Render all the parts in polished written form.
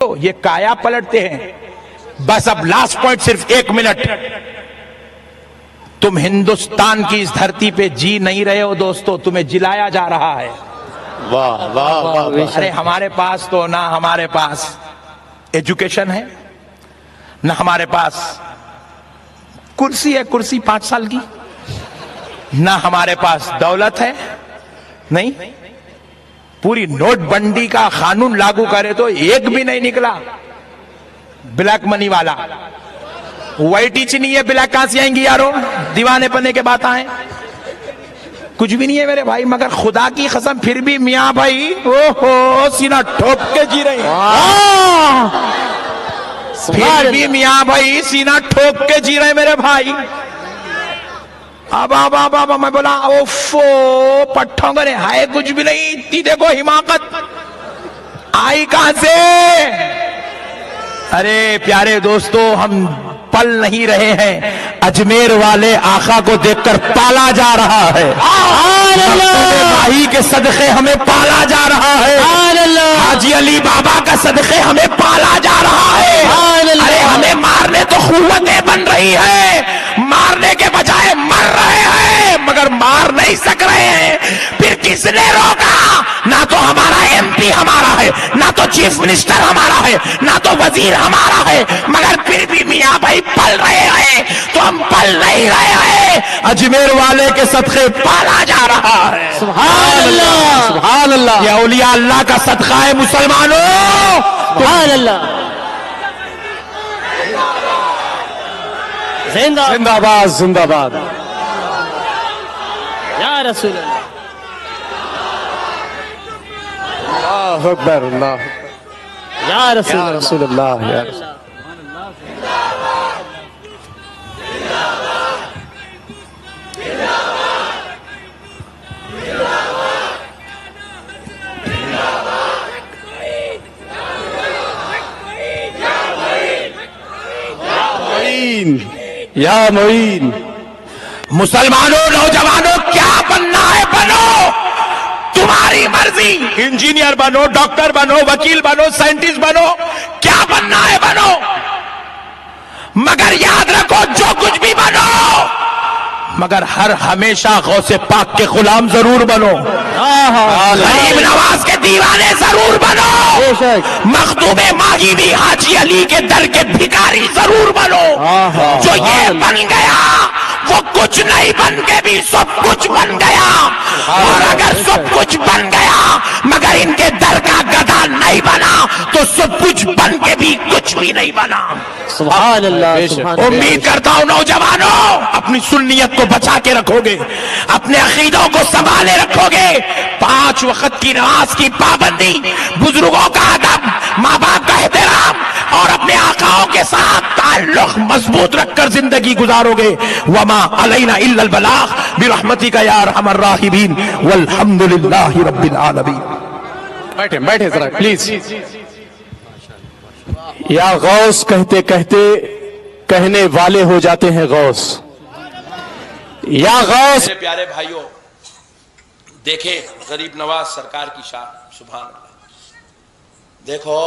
یہ کایا پلٹتے ہیں. بس اب لاسٹ پوائنٹ صرف 1 منٹ. تم ہندوستان کی اس دھرتی پہ جی نہیں رہے ہو دوستو, تمہیں جلایا جا رہا ہے. واہ واہ واہ. ارے ہمارے پاس تو نہ ہمارے پاس ایجوکیشن ہے, نہ ہمارے پاس کرسی ہے, کرسی 5 سال کی, نہ ہمارے پاس دولت ہے. نہیں, پوری نوٹ بندی کا قانون لاگو کرے تو ایک بھی نہیں نکلا بلیک منی والا. وائٹ ہی نہیں ہے, بلیک کہاں سے آئیں گی یارو, دیوانے پنے کے بات آئیں. کچھ بھی نہیں ہے میرے بھائی, مگر خدا کی قسم پھر بھی میاں بھائی اوہو سینہ ٹھوک کے جی رہے ہیں. پھر بھی میاں بھائی سینہ ٹھوک کے جی رہے ہیں میرے بھائی. اب میں بولا اوفو پٹھوں گرے ہائے, کچھ بھی نہیں. اتنی دیکھو حماقت آئی کہاں سے. ارے پیارے دوستو, ہم پل نہیں رہے ہیں, اجمیر والے آقا کو دیکھ کر پالا جا رہا ہے. ماہی کے صدقے ہمیں پالا جا رہا ہے. حاجی علی بابا کا صدقے ہمیں پالا جا رہا ہے. ارے ہمیں مارنے تو قوتیں بن رہی ہے, مارنے کے بجائے مر رہے ہیں مگر مار نہیں سک رہے ہیں. پھر کس نے روکا؟ نہ تو ہمارا ایم پی ہمارا ہے, نہ تو چیف منسٹر ہمارا ہے, نہ تو وزیر ہمارا ہے, مگر پھر بھی میاں بھائی پل رہے ہیں تو ہم پل نہیں رہے ہیں. اجمیر والے کے صدقے پالا جا رہا ہے. سبحان اللہ سبحان اللہ. یہ اولیاء اللہ کا صدقہ ہے مسلمانوں. سبحان اللہ. زندہ باد زندہ باد یا رسول اللہ. اللہ اکبر اللہ یا رسول اللہ یا رسول. یا معین. مسلمانوں, نوجوانوں, کیا بننا ہے بنو, تمہاری مرضی. انجینئر بنو, ڈاکٹر بنو, وکیل بنو, سائنٹسٹ بنو, کیا بننا ہے بنو, مگر یاد رکھو جو کچھ بھی بنو مگر ہر ہمیشہ غوث پاک کے غلام ضرور بنو. غریب نواز کے دیوانے ضرور بنو. مخدوم ماہی بھی حاجی علی کے در کے بھکاری ضرور بنو. جو یہ بن گیا وہ کچھ نہیں بن کے بھی سب کچھ بن گیا. اور اگر سب کچھ بن گیا مگر ان کے در کا گدھا نہیں بنا تو سب کچھ بن کے بھی کچھ بھی نہیں بنا. سبحان اللہ. امید کرتا ہوں نوجوانوں اپنی سنیت کو بچا کے رکھو گے, اپنے عقیدوں کو سنبھالے رکھو گے. 5 وقت کی نماز کی پابندی, بزرگوں کا ادب, ماں باپ کا احترام اور اپنے آقاؤں کے ساتھ تعلق مضبوط رکھ کر زندگی گزارو گے. وما علینا الا البلاغ برحمتک یا ارحم الراحمین والحمد للہ رب العالمین. بیٹھے ذرا پلیز. یا غوث کہتے کہتے کہنے والے ہو جاتے ہیں غوث. یا غوث. میرے پیارے بھائیوں, دیکھیں غریب نواز سرکار کی شان, سبحان اللہ. دیکھو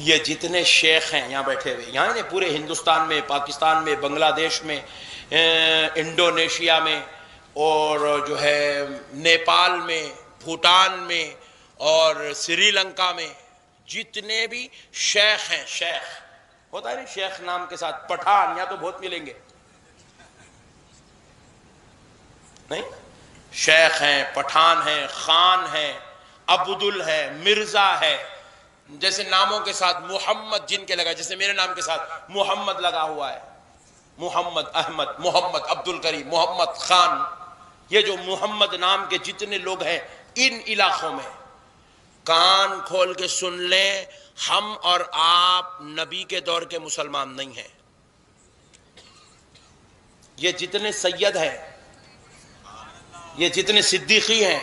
یہ جتنے شیخ ہیں یہاں بیٹھے ہوئے, یہاں نہیں پورے ہندوستان میں, پاکستان میں, بنگلہ دیش میں, انڈونیشیا میں, اور جو ہے نیپال میں, بھوٹان میں اور سری لنکا میں, جتنے بھی شیخ ہیں, شیخ ہوتا ہے نا شیخ نام کے ساتھ, پٹھان یہاں تو بہت ملیں گے نہیں, شیخ ہیں, پٹھان ہیں, خان ہیں, عبدل ہے, مرزا ہے, جیسے ناموں کے ساتھ محمد جن کے لگا, جیسے میرے نام کے ساتھ محمد لگا ہوا ہے, محمد احمد, محمد عبد الکریم, محمد خان. یہ جو محمد نام کے جتنے لوگ ہیں ان علاقوں میں کان کھول کے سن لیں, ہم اور آپ نبی کے دور کے مسلمان نہیں ہیں. یہ جتنے سید ہیں, یہ جتنے صدیقی ہیں,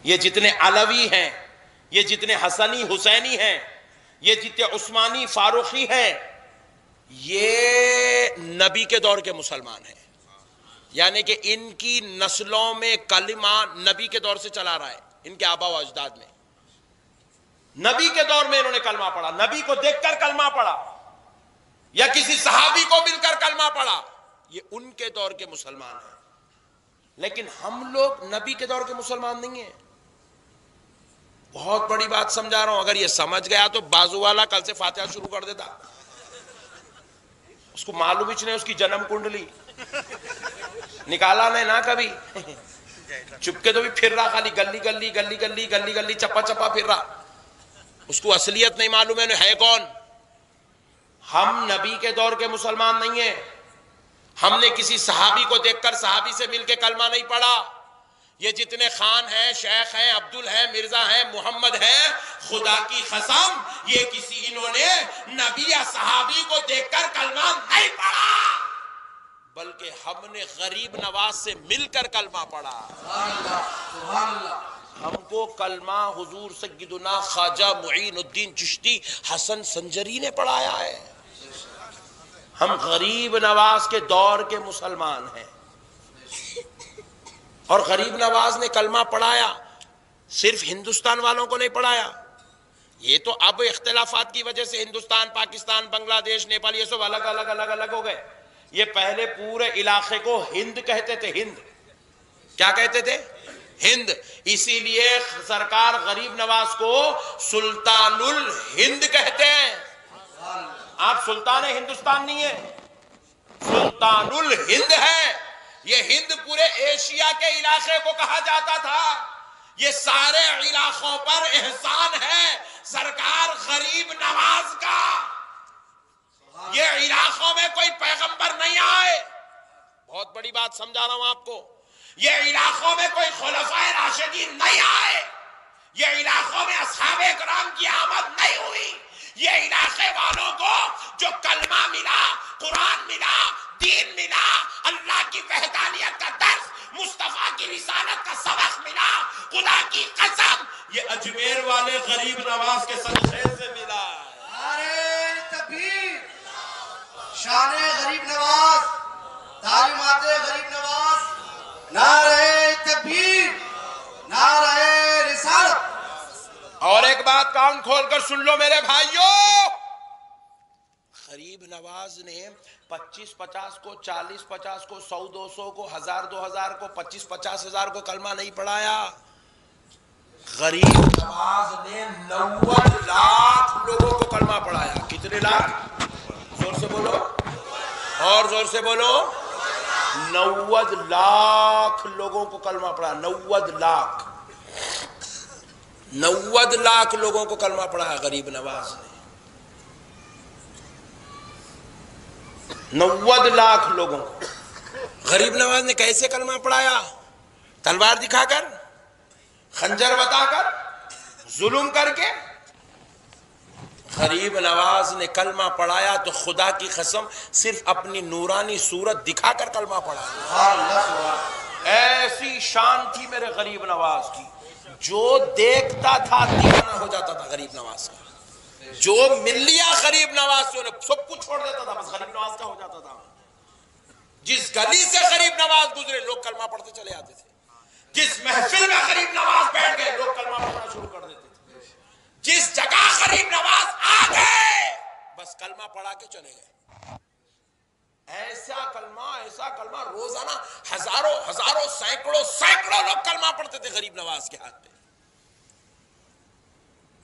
یہ جتنے علوی ہیں, یہ جتنے حسنی حسینی ہیں, یہ جتنے عثمانی فاروقی ہیں, یہ نبی کے دور کے مسلمان ہیں. یعنی کہ ان کی نسلوں میں کلمہ نبی کے دور سے چلا رہا ہے, ان کے آبا و اجداد میں. نبی کے دور میں انہوں نے کلمہ پڑھا، نبی کو دیکھ کر کلمہ پڑھا یا کسی صحابی کو مل کر کلمہ پڑھا، یہ ان کے دور کے مسلمان ہیں. لیکن ہم لوگ نبی کے دور کے مسلمان نہیں ہیں. بہت بڑی بات سمجھا رہا ہوں، اگر یہ سمجھ گیا تو بازو والا کل سے فاتحہ شروع کر دیتا. اس کو معلوم ہی نہیں اس کی جنم کنڈلی نکالا نہیں نا کبھی، چپکے تو بھی پھر رہا، خالی گلی گلی گلی گلی گلی گلی چپا چپا پھر رہا. اس کو اصلیت نہیں معلوم ہے کون. ہم نبی کے دور کے مسلمان نہیں ہیں. ہم نے کسی صحابی کو دیکھ کر صحابی سے مل کے کلمہ نہیں پڑھا. یہ جتنے خان ہیں، شیخ ہیں، عبدل ہیں، مرزا ہیں، محمد ہیں، خدا کی قسم یہ کسی انہوں نے نبی یا صحابی کو دیکھ کر کلمہ نہیں پڑھا، بلکہ ہم نے غریب نواز سے مل کر کلمہ پڑھا. ہم کو کلمہ حضور سیدنا خواجہ معین الدین چشتی حسن سنجری نے پڑھایا ہے. ہم غریب نواز کے دور کے مسلمان ہیں. اور غریب نواز نے کلمہ پڑھایا، صرف ہندوستان والوں کو نہیں پڑھایا. یہ تو اب اختلافات کی وجہ سے ہندوستان، پاکستان، بنگلہ دیش، نیپال یہ سب الگ الگ الگ الگ ہو گئے. یہ پہلے پورے علاقے کو ہند کہتے تھے. ہند کیا کہتے تھے؟ ہند. اسی لیے سرکار غریب نواز کو سلطان الہند کہتے ہیں. آپ سلطان ہندوستان نہیں ہے، سلطان الہند ہے. یہ ہند پورے ایشیا کے علاقے کو کہا جاتا تھا. یہ سارے علاقوں پر احسان ہے سرکار غریب نواز کا. یہ علاقوں میں کوئی پیغمبر نہیں آئے. بہت بڑی بات سمجھا رہا ہوں آپ کو. یہ علاقوں میں کوئی خلفائے راشدین نہیں آئے. یہ علاقوں میں اصحاب کرام کی آمد نہیں ہوئی. یہ علاقے والوں کو جو کلمہ ملا، قرآن ملا، دین ملا، اللہ کی وحدانیت کا درس، مصطفیٰ کی رسالت کا سبق ملا، خدا کی قسم یہ اجمیر والے غریب نواز کے صدقے سے ملا. نعرہ تکبیر، شان غریب نواز، تعلیمات غریب نواز، نعرہ تکبیر، نعرہ رسالت. اور ایک بات کان کھول کر سن لو میرے بھائیوں، غریب نواز نے 25-50 کو، 40-50 کو، 100-200 کو، 1000-2000 کو، 25-50 کو کلمہ نہیں پڑھایا. غریب نواز نے 90 لاکھ لوگوں کو کلمہ پڑھایا. کتنے لاکھ؟ زور سے بولو اور زور سے بولو. 90 لاکھ لوگوں کو کلمہ پڑھایا. 90 لاکھ 90 لاکھ لوگوں کو کلمہ پڑھایا غریب نواز نے. 90 لاکھ لوگوں کو غریب نواز نے کیسے کلمہ پڑھایا؟ تلوار دکھا کر، خنجر بتا کر، ظلم کر کے. غریب نواز نے کلمہ پڑھایا تو خدا کی قسم صرف اپنی نورانی صورت دکھا کر کلمہ پڑھایا. ایسی شان تھی میرے غریب نواز کی، جو دیکھتا تھا دیوانہ ہو جاتا تھا غریب نواز کا. جو مل لیا غریب نواز سے انہیں سب کچھ چھوڑ دیتا تھا، بس غریب نواز کا ہو جاتا تھا. جس گلی سے غریب نواز گزرے لوگ کلمہ پڑھتے چلے آتے تھے. جس محفل میں غریب نواز بیٹھ گئے لوگ کلمہ پڑھنا شروع کر دیتے تھے. جس جگہ غریب نواز آ گئے بس کلمہ پڑھا کے چلے گئے. ایسا کلمہ روزانہ ہزاروں سینکڑوں لوگ کلمہ پڑھتے تھے غریب نواز کے ہاتھ پہ.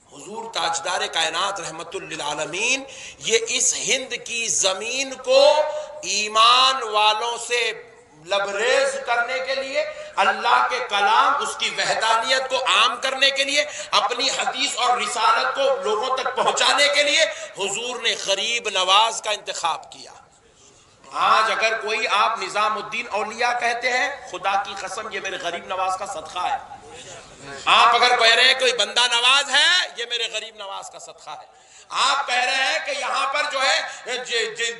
حضور تاجدار کائنات رحمت للعالمین یہ اس ہند کی زمین کو ایمان والوں سے لبریز کرنے کے لیے، اللہ کے کلام، اس کی وحدانیت کو عام کرنے کے لیے، اپنی حدیث اور رسالت کو لوگوں تک پہنچانے کے لیے حضور نے غریب نواز کا انتخاب کیا. آج اگر کوئی آپ نظام الدین اولیاء کہتے ہیں، خدا کی قسم یہ میرے غریب نواز کا صدقہ ہے. آپ اگر کہہ رہے ہیں کوئی بندہ نواز ہے، یہ میرے غریب نواز کا صدقہ ہے. آپ کہہ رہے ہیں کہ یہاں پر جو ہے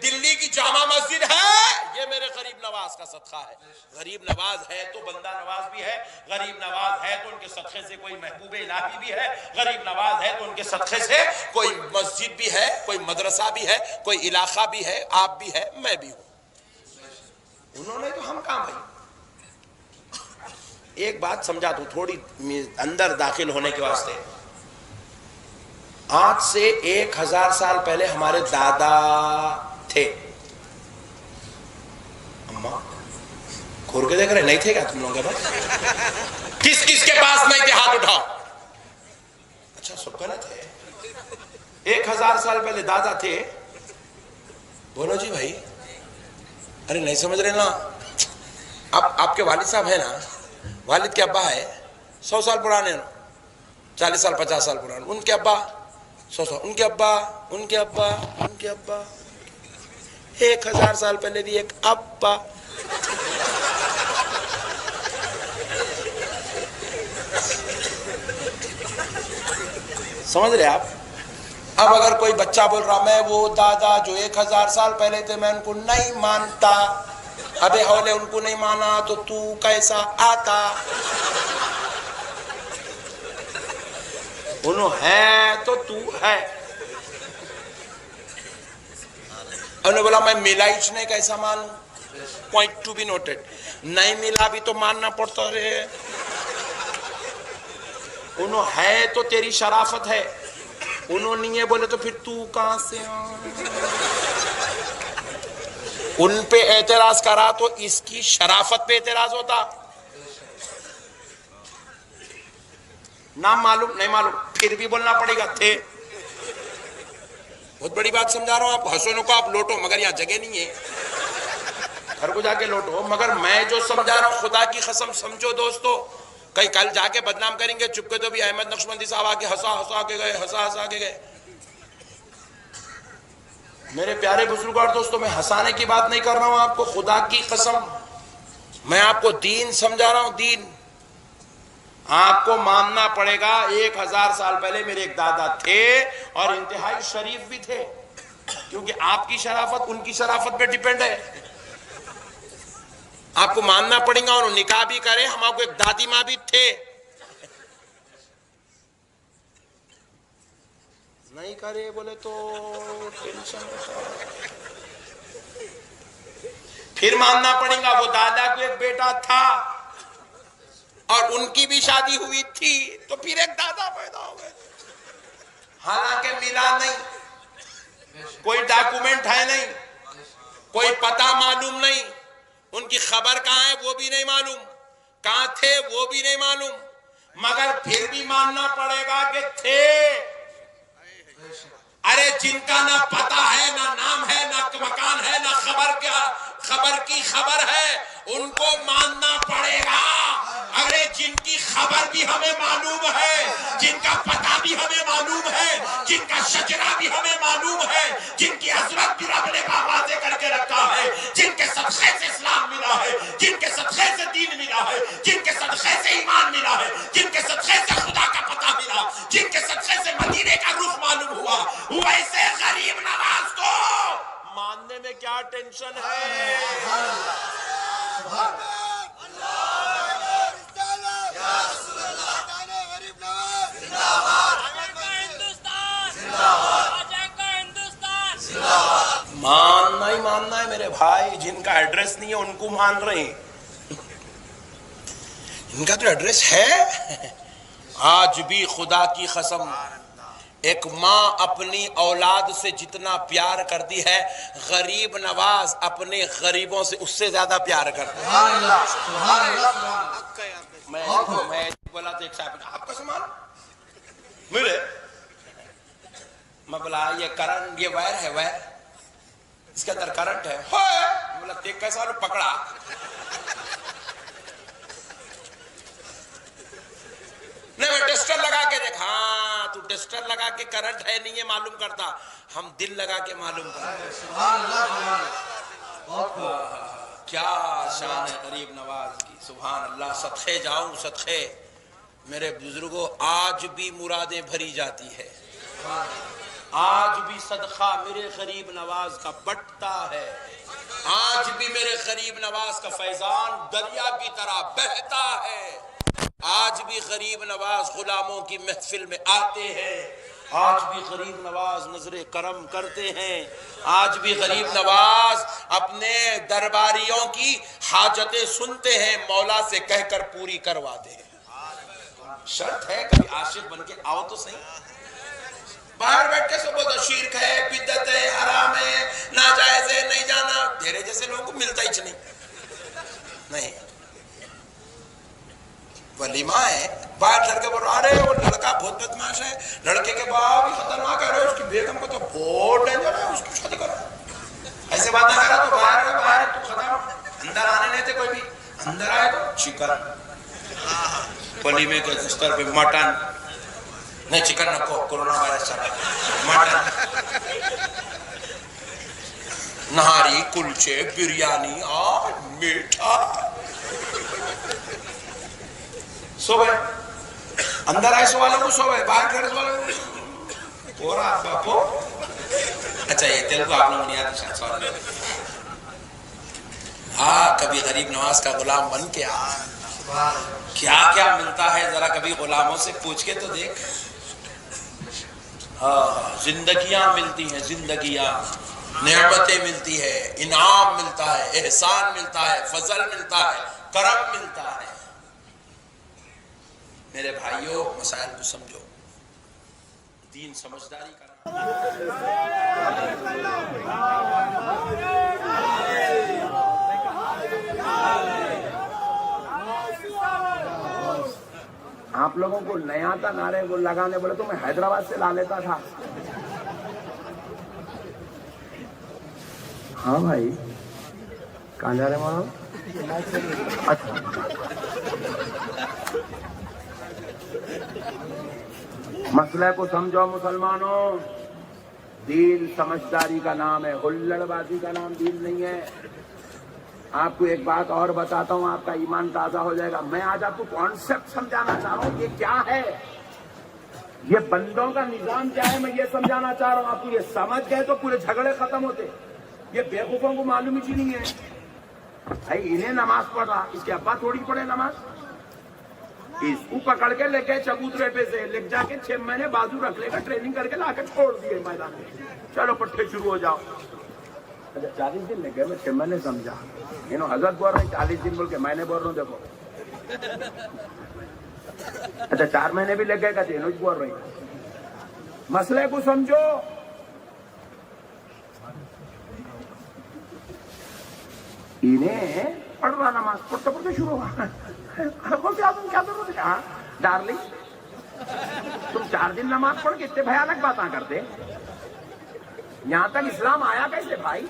دلی کی جامع مسجد ہے، یہ میرے غریب نواز کا صدقہ ہے. غریب نواز ہے تو بندہ نواز بھی ہے، غریب نواز ہے تو ان کے صدقے سے کوئی محبوب الہی بھی ہے، غریب نواز ہے تو ان کے صدقے سے کوئی مسجد بھی ہے، کوئی مدرسہ بھی ہے، کوئی علاقہ بھی ہے، آپ بھی ہے، میں بھی ہوں. انہوں نے تو ہم کہاں بھائی. ایک بات سمجھا دوں تھوڑی اندر داخل ہونے کے واسطے. آج سے 1000 سال پہلے ہمارے دادا تھے. اماں کھول کے دیکھ رہے نہیں تھے کیا تم لوگوں کے پاس؟ کس کس کے پاس نہیں تھے ہاتھ اٹھاؤ. اچھا سب کا نہیں تھے. 1000 سال پہلے دادا تھے. بولو جی بھائی. ارے نہیں سمجھ رہے نا. اب آپ کے والد صاحب ہیں نا, والد کے ابا ہے 100 سال پرانے, 40 سال 50 سال پرانے. ان کے ابا 100 سال, ان کے ابا, ان کے ابا, ان کے ابا, 1000 سال پہلے بھی ایک ابا. سمجھ رہے آپ؟ اب اگر کوئی بچہ بول رہا میں وہ دادا جو 1000 سال پہلے تھے میں ان کو نہیں مانتا, ابے ہولے ان کو نہیں مانا تو کیسا آتا؟ انہوں ہے تو ہے. انہوں نے بولا میں ملا ہی نہیں کیسا مانوں. Point to be noted. نہیں ملا بھی تو ماننا پڑتا رہے. انہوں ہے تو تیری شرافت ہے, انہوں نہیں ہے بولے تو پھر تو کہاں سے ان پہ اعتراض کرا تو اس کی شرافت پہ اعتراض ہوتا. نہ معلوم نہیں معلوم پھر بھی بولنا پڑے گا تھے. بہت بڑی بات سمجھا رہا ہوں. آپ حسنوں کو آپ لوٹو مگر یہاں جگہ نہیں ہے, گھر کو جا کے لوٹو. مگر میں جو سمجھا رہا ہوں خدا کی قسم سمجھو دوستو, کئی کل جا کے بدنام کریں گے. چپکے تو بھی احمد نقشبندی صاحب آ کے ہنسا کے گئے, ہنسا کے گئے. میرے پیارے بزرگوں اور دوستوں, میں ہنسانے کی بات نہیں کر رہا ہوں آپ کو. خدا کی قسم میں آپ کو دین سمجھا رہا ہوں. دین آپ کو ماننا پڑے گا. 1000 سال پہلے میرے ایک دادا تھے اور انتہائی شریف بھی تھے, کیونکہ آپ کی شرافت ان کی شرافت پہ ڈیپینڈ ہے. آپ کو ماننا پڑے گا. اور نکاح بھی کرے. ہمارے کو ایک دادی ماں بھی تھے. نہیں کرے بولے تو ٹینشن ہوتا. پھر ماننا پڑے گا. وہ دادا کو ایک بیٹا تھا اور ان کی بھی شادی ہوئی تھی, تو پھر ایک دادا پیدا ہو گئے. حالانکہ ملا نہیں, کوئی ڈاکومنٹ ہے نہیں, کوئی پتہ معلوم نہیں, ان کی خبر کہاں ہے وہ بھی نہیں معلوم, کہاں تھے وہ بھی نہیں معلوم. مگر پھر بھی ماننا پڑے گا کہ تھے. ارے جن کا نہ پتہ ہے, نہ نام ہے, نہ مکان ہے, نہ خبر کی خبر ہے, ان کو ماننا پڑے گا. ارے جن کی خبر بھی ہمیں معلوم ہے, جن کا پتہ بھی ہمیں معلوم ہے, جن کا شجرہ بھی ہمیں معلوم ہے, جن کی عظمت بھی رب نے واضح کر کے رکھا ہے, جن کے صدقے سے اسلام ملا ہے, جن کے صدقے سے دین ملا ہے, جن کے صدقے سے ایمان ملا ہے, جن کے صدقے سے خدا کا پتہ ملا, جن کے صدقے سے مدینے کا رخ معلوم ہوا, ویسے غریب نواز کو ماننے میں کیا ٹینشن ہے؟ ماننا ہی ماننا ہے میرے بھائی. جن کا ایڈریس نہیں ہے ان کو مان رہے ہیں. ان کا تو ایڈریس ہے. آج بھی خدا کی قسم ایک ماں اپنی اولاد سے جتنا پیار کرتی ہے, غریب نواز اپنے غریبوں سے اس سے زیادہ پیار کرتا ہے. میں بولا تو ایک صاحب آپ کا سامان ملے, میں بولا یہ کرنٹ, یہ وائر ہے, وائر اس کے اندر کرنٹ ہے. بولا دیکھ کیسا پکڑا. نہیں میں ٹیسٹر لگا کے دیکھ. ہاں تو ٹیسٹر لگا کے کرنٹ ہے نہیں ہے معلوم کرتا, ہم دل لگا کے معلوم کرتا. کیا شان ہے غریب نواز کی, سبحان اللہ. صدقے جاؤں صدقے میرے بزرگوں, آج بھی مرادیں بھری جاتی ہے. آج بھی صدقہ میرے غریب نواز کا بٹتا ہے. آج بھی میرے غریب نواز کا فیضان دریا کی طرح بہتا ہے. آج بھی غریب نواز غلاموں کی محفل میں آتے ہیں. آج بھی غریب نواز نظر کرم کرتے ہیں. آج بھی غریب نواز اپنے درباریوں کی حاجتیں سنتے ہیں, مولا سے کہہ کر پوری کرواتے ہیں. شرط ہے کبھی عاشق بن کے آؤ تو صحیح. باہر بیٹھ کے سب بولتا شرک ہے، بدعت ہے، حرام ہے، ناجائز ہے، نہیں جانا. تیرے جیسے لوگوں کو ملتا ہی نہیں. ولیمہ ہے، باہر لڑکے بول رہا ارے وہ لڑکا بہت بدماش ہے، لڑکے کے باپ بھی خطرناک ہے، اس کی بیگم کو تو بہت ڈینجر ہے، اس کی شادی کرو. ایسے بات نہ کرا تو باہر تو ختم. اندر آنے نہیں تھے کوئی بھی، اندر آئے تو چکن ولیمے کے دستر پہ مٹن. نہیں چکن نکو، کورونا وائرس چل رہا ہے. مٹن، نہاری، کلچے، بریانی اور میٹھا. سو گئے اندر آئے والوں کو، سو گئے باہر کھڑے والوں کو اور آپ باپو. اچھا یہ تیلگو آپ لوگوں نے آتی شاید. ہاں کبھی غریب نواز کا غلام بن کے کیا کیا ملتا ہے ذرا کبھی غلاموں سے پوچھ کے تو دیکھ. ہاں زندگیاں ملتی ہیں، زندگیاں، نعمتیں ملتی ہے، انعام ملتا ہے، احسان ملتا ہے، فضل ملتا ہے، کرم ملتا ہے. میرے بھائیوں مسائل کو سمجھو، دین سمجھداری کا آپ لوگوں کو نہیں آتا نعرے کو لگانے، بولے تو میں حیدرآباد سے لا لیتا تھا. ہاں بھائی کہاں جا رہے ہیں وہاں؟ اچھا مسئلہ کو سمجھو مسلمانوں. دین سمجھداری کا نام ہے، ہلڑ بازی کا نام دین نہیں ہے. آپ کو ایک بات اور بتاتا ہوں، آپ کا ایمان تازہ ہو جائے گا. میں آج آپ کو کانسیپٹ سمجھانا چاہ رہا ہوں، یہ کیا ہے، یہ بندوں کا نظام کیا ہے، میں یہ سمجھانا چاہ رہا ہوں. آپ کو یہ سمجھ گئے تو پورے جھگڑے ختم ہوتے. یہ بیوقوفوں کو معلوم ہی نہیں ہے. بھائی انہیں نماز پڑھ رہا، اس کے ابا تھوڑی پڑھے نماز. اس کو پکڑ کے لے کے چبوترے پہ سے لے جا کے 6 مہینے بازو رکھ لے گا، ٹریننگ کر کے لا کے چھوڑ دیے میدان میں. چلو پٹھے شروع ہو جاؤ. اچھا 40 دن لے گئے، میں 6 مہینے سمجھا. حضرت بول رہے ہیں 40 دن بول کے، میں نے بول رہا ہوں دیکھو. اچھا 4 مہینے بھی لگ گئے کہ تینوں بول رہے ہیں. مسئلے کو سمجھو. انہیں پڑھ رہا نماز، پڑھتے پڑھتے شروع ہوا. کیا ضرورت ہے؟ ہاں ڈارلنگ تم 4 دن نماز پڑھ کے اتنے بھیانک باتاں کرتے. یہاں تک اسلام آیا کیسے بھائی؟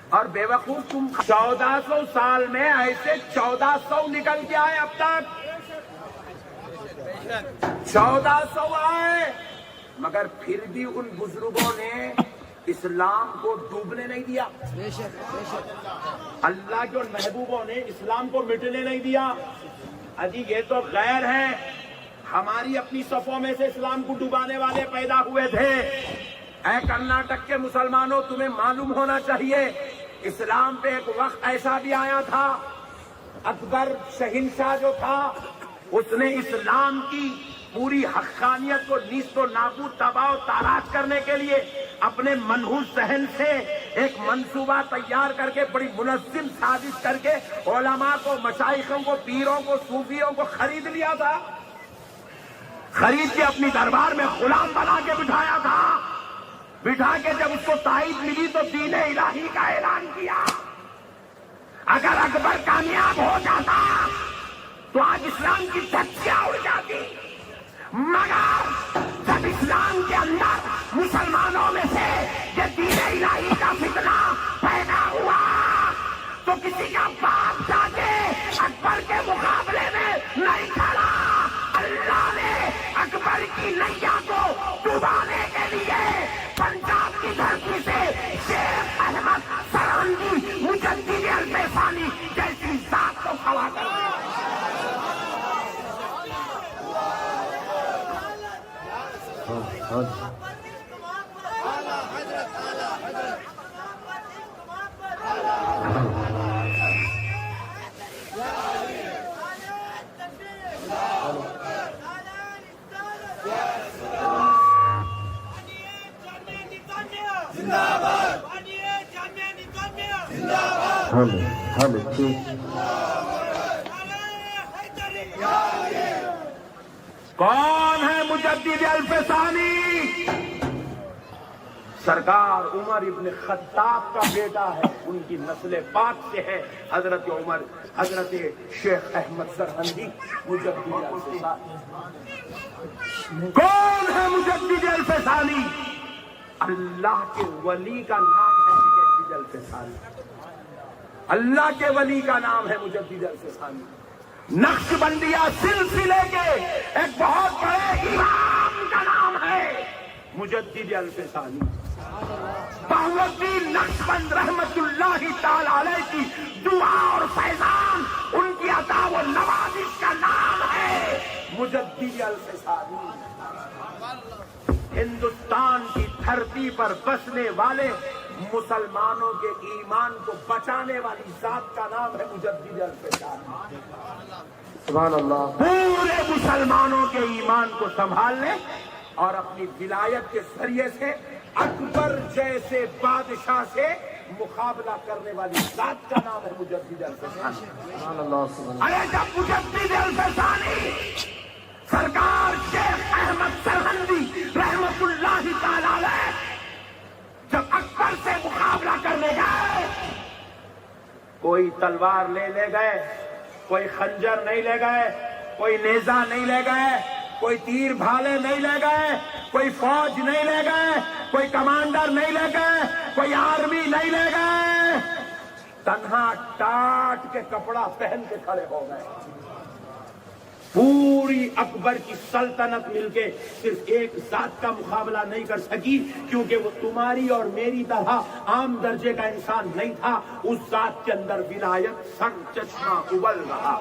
اور بے وقوف تم 1400 سال میں ایسے 1400 نکل کے آئے. اب تک 1400 آئے، مگر پھر بھی ان بزرگوں نے اسلام کو ڈوبنے نہیں دیا. اللہ کے محبوبوں نے اسلام کو مٹنے نہیں دیا. اجی یہ تو غیر ہے، ہماری اپنی صفوں میں سے اسلام کو ڈوبانے والے پیدا ہوئے تھے. اے کرناٹک کے مسلمانوں، تمہیں معلوم ہونا چاہیے اسلام پہ ایک وقت ایسا بھی آیا تھا، اکبر شہنشاہ جو تھا اس نے اسلام کی پوری حقانیت کو نیست و نابود، تباہ و تاراج کرنے کے لیے اپنے منحوس ذہن سے ایک منصوبہ تیار کر کے بڑی منظم سازش کر کے علماء کو، مشائخوں کو، پیروں کو، صوفیوں کو خرید لیا تھا. خرید کے اپنی دربار میں غلام بنا کے بٹھایا تھا. بٹھا کے جب اس کو تائید ملی تو دین الہی کا اعلان کیا. اگر اکبر کامیاب ہو جاتا تو آج اسلام کی دھجیاں اڑ جاتی. مگر جب اسلام کے اندر مسلمانوں میں سے یہ دین الہی کا فتنہ پیدا ہوا تو کسی کا باپ جا کے اکبر کے مقابلے میں نہیں کھڑا. اللہ نے اکبر کی نیا کو ڈبانے کے لیے پنجاب کی دھرتی سے شیخ احمد سرہندی مجدد الفسانی جیسی ذات کو کھڑا کر دیا. کون ہے مجدد الفسانی؟ سرکار عمر ابن خطاب کا بیٹا ہے، ان کی نسل پاک سے ہے حضرت عمر، حضرت شیخ احمد سرہندی مجدد الفسانی۔ کون ہے مجدد الفسانی؟ اللہ کے ولی کا نام ہے مجدد الفسانی، اللہ کے ولی کا نام ہے مجدد الفسانی۔ نقشبندیہ سلسلے کے ایک بہت بڑے امام کا نام ہے مجدد الفسانی۔ بہاؤالدین نقشبند رحمت اللہ تعالی علیہ کی دعا اور فیضان، ان کی عطا و نوازش کا نام ہے مجدد الفسانی۔ ہندوستان کی دھرتی پر بسنے والے مسلمانوں کے ایمان کو بچانے والی ذات کا نام ہے مجدد الفسانی۔ سبحان اللہ۔ پورے مسلمانوں کے ایمان کو سنبھالنے اور اپنی ولایت کے ذریعے سے اکبر جیسے بادشاہ سے مقابلہ کرنے والی ذات کا نام ہے مجدد الفسانی۔ سبحان اللہ سبحان اللہ۔ ارے جب مجدد الفسانی سرکار شیخ احمد سرہندی رحمت اللہ تعالی علیہ جب اکبر سے مقابلہ کرنے گئے، کوئی تلوار لے گئے، کوئی خنجر نہیں لے گئے، کوئی نیزہ نہیں لے گئے، کوئی تیر بھالے نہیں لے گئے، کوئی فوج نہیں لے گئے، کوئی کمانڈر نہیں لے گئے، کوئی آرمی نہیں لے گئے، تنہا ٹاٹ کے کپڑا پہن کے کھڑے ہو گئے۔ پوری اکبر کی سلطنت مل کے صرف ایک ذات کا مقابلہ نہیں کر سکی، کیونکہ وہ تمہاری اور میری طرح عام درجے کا انسان نہیں تھا۔ اس ذات کے اندر ولایت سر چشمہ ابل رہا،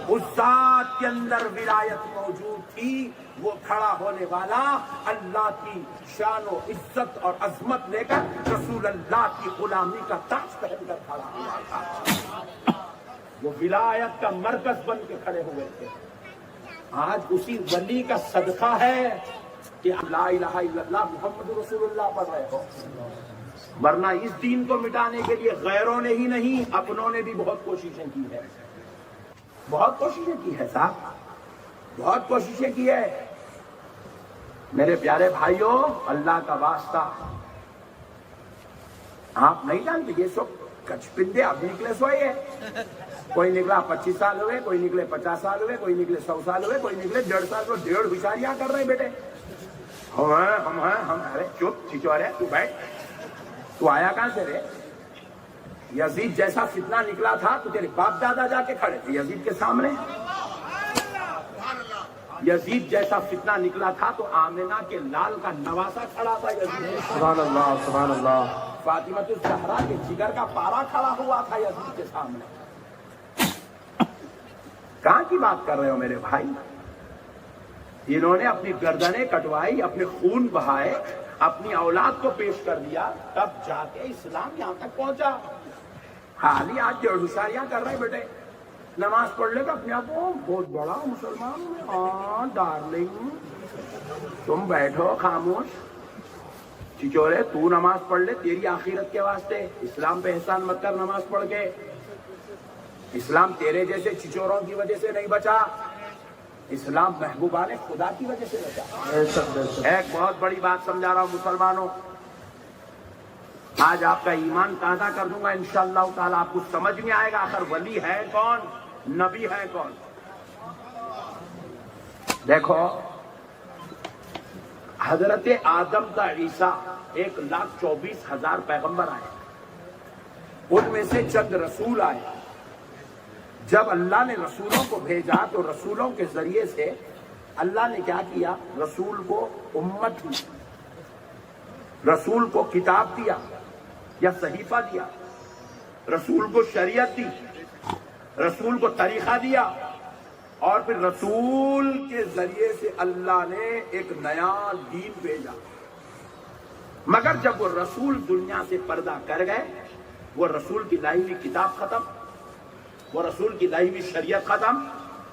اس ذات کے اندر ولایت موجود تھی۔ وہ کھڑا ہونے والا اللہ کی شان و عزت اور عظمت لے کر رسول اللہ کی غلامی کا تاج پہن کر کھڑا ہوا تھا۔ وہ ولایت کا مرکز بن کے کھڑے ہوئے تھے۔ آج اسی ولی کا صدقہ ہے کہ لا الہ الا اللہ محمد رسول اللہ پڑھ رہے ہو، ورنہ اس دین کو مٹانے کے لیے غیروں نے ہی نہیں، اپنوں نے بھی بہت کوششیں کی ہے، بہت کوششیں کی ہے صاحب، بہت کوششیں کی ہے۔ میرے پیارے بھائیوں، اللہ کا واسطہ، آپ نہیں جانتے یہ سب کچپندے اب نکلے سوئے ہیں۔ کوئی نکلا 25 سال ہوئے، کوئی نکلے 50 سال ہوئے، کوئی نکلے 100 سال ہوئے، کوئی نکلے 1.5 سال ہوئے، 1.5 ہوشیاریاں کر رہے ہیں بیٹے۔ ہم ارے چپ چچورے، تو بیٹھ، تو آیا کہاں سے رے؟ یزید جیسا فتنہ نکلا تھا تو تیرے باپ دادا جا کے کھڑے تھے یزید کے سامنے۔ یزید جیسا فتنہ نکلا تھا تو آمنہ کے لال کا نواسا کھڑا تھا یزید۔ سبحان اللہ سبحان اللہ۔ فاطمہ الزہرا کے جگر کا پارا کھڑا ہوا تھا یزید کے سامنے۔ کہاں کی بات کر رہے ہو میرے بھائی؟ انہوں نے اپنی گردنیں کٹوائی، اپنے خون بہائے، اپنی اولاد کو پیش کر دیا، تب جا کے اسلام یہاں تک پہنچا۔ حالی آج 1.5 ہوشیاریاں کر رہے بیٹے، نماز پڑھ لے گا اپنے آپ کو بہت بڑا مسلمان۔ ہاں ڈارلنگ، تم بیٹھو خاموش، چچورے تو نماز پڑھ لے تیری آخرت کے واسطے، اسلام پہ احسان مت کر نماز پڑھ کے۔ اسلام تیرے جیسے چچوروں کی وجہ سے نہیں بچا، اسلام محبوبان خدا کی وجہ سے بچا۔ ایک بہت بڑی بات سمجھا رہا ہوں مسلمانوں، آج آپ کا ایمان تازہ کر دوں گا انشاءاللہ تعالیٰ، آپ کو سمجھ میں آئے گا آخر ولی ہے کون، نبی ہے کون۔ دیکھو، حضرت آدم تا عیسیٰ 1,24,000 پیغمبر آئے، ان میں سے چند رسول آئے۔ جب اللہ نے رسولوں کو بھیجا تو رسولوں کے ذریعے سے اللہ نے کیا کیا؟ رسول کو امت دی، رسول کو کتاب دیا یا صحیفہ دیا، رسول کو شریعت دی، رسول کو طریقہ دیا، اور پھر رسول کے ذریعے سے اللہ نے ایک نیا دین بھیجا۔ مگر جب وہ رسول دنیا سے پردہ کر گئے، وہ رسول کی لائی ہوئی کتاب ختم، وہ رسول کی لائی ہوئی شریعت ختم،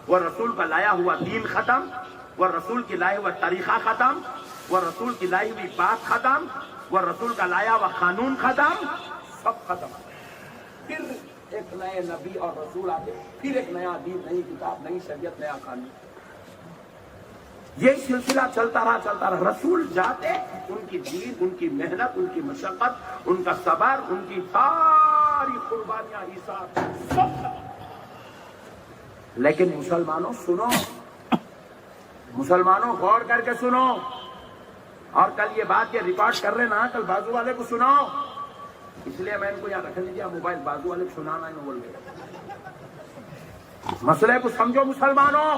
وہ رسول کا لایا ہوا دین ختم، وہ رسول کی لایا ہوا طریقہ ختم، وہ رسول کی لائی ہوئی بات ختم، وہ رسول کا لایا ہوا قانون ختم، سب ختم۔ پھر ایک نئے نبی اور رسول آتے، پھر ایک نیا دین، نئی کتاب، نئی شریعت، نیا قانون۔ یہ سلسلہ چلتا رہا. رسول جاتے, ان کی دین, ان کی محنت, ان کی مشقت, ان کا صبر, ان کی ساری قربانیاں ایثار سب. لیکن مسلمانوں سنو, مسلمانوں غور کر کے سنو, اور کل یہ بات یہ ریکارڈ کر رہے نا, کل بازو والے کو سناؤ. اس لیے میں ان کو یہاں رکھنے دیا موبائل, بازو والے کو سنانا ہی بول گیا. مسئلے کو سمجھو مسلمانوں.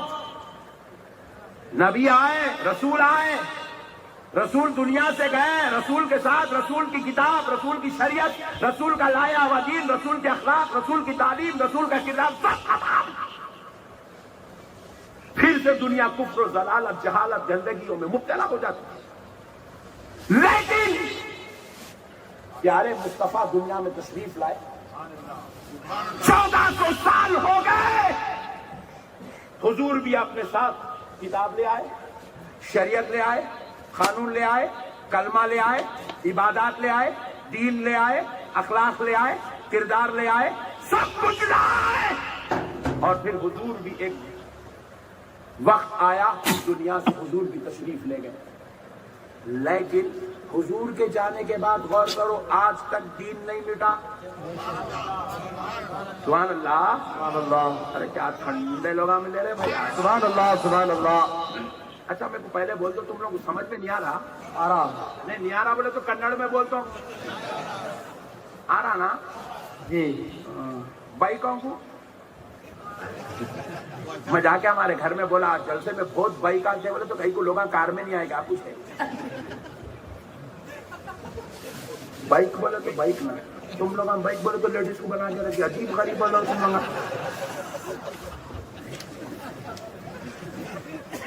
نبی آئے, رسول آئے, رسول دنیا سے گئے, رسول کے ساتھ رسول کی کتاب, رسول کی شریعت, رسول کا لایا ہوا دین, رسول کے اخلاق, رسول کی تعلیم, رسول کا کردار سب ختم. پھر سے دنیا کفر و ضلالت, جہالت, گندگیوں میں مبتلا ہو جاتی ہے. لیکن پیارے مصطفیٰ دنیا میں تشریف لائے, 1400 سال ہو گئے. حضور بھی اپنے ساتھ کتاب لے آئے, شریعت لے آئے, قانون لے آئے, کلمہ لے آئے, عبادات لے آئے, دین لے آئے, اخلاق لے آئے, کردار لے آئے, سب کچھ لائے. اور پھر حضور بھی ایک وقت آیا دنیا سے حضور بھی تشریف لے گئے. لیکن حضور کے جانے کے بعد غور کرو, آج تک دین نہیں مٹا. سبحان اللہ, سبحان اللہ. ارے کیا ٹھنڈے لوگ ہمیں لے رہے بھائی, سبحان اللہ, سبحان اللہ. اچھا میرے کو پہلے بول دو, تم لوگ سمجھ میں نہیں آ رہا. آ رہا نہیں, نہیں آ رہا بولے تو کنڑ میں بولتا ہوں. آ رہا نا جی. بھائی کون کو میں جا کے ہمارے گھر میں بولا جلسے میں بہت بائک آتے, بولے تو کہیں کو لوگ کار میں نہیں آئے گا, پوچھے بائک بولے تو بائک نہ, تم لوگ بائک بولے تو لیڈیز کو بنا کے رکھے. عجیب غریب بول رہا تم لوگ.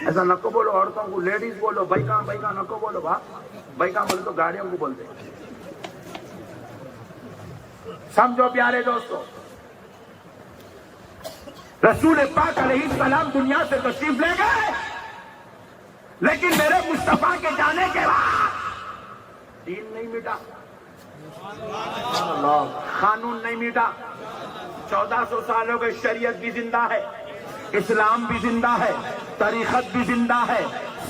ایسا نکو بولو عورتوں کو, لیڈیز بولو, بائکاں نکو بولو. بائکاں بولے تو گاڑیوں کو بولتے. سمجھو پیارے دوستو, رسول پاک علیہ السلام دنیا سے تشریف لے گئے, لیکن میرے مصطفیٰ کے جانے کے بعد دین نہیں مٹا, قانون نہیں مٹا. 1400 سالوں کے شریعت بھی زندہ ہے, اسلام بھی زندہ ہے, طریقت بھی زندہ ہے,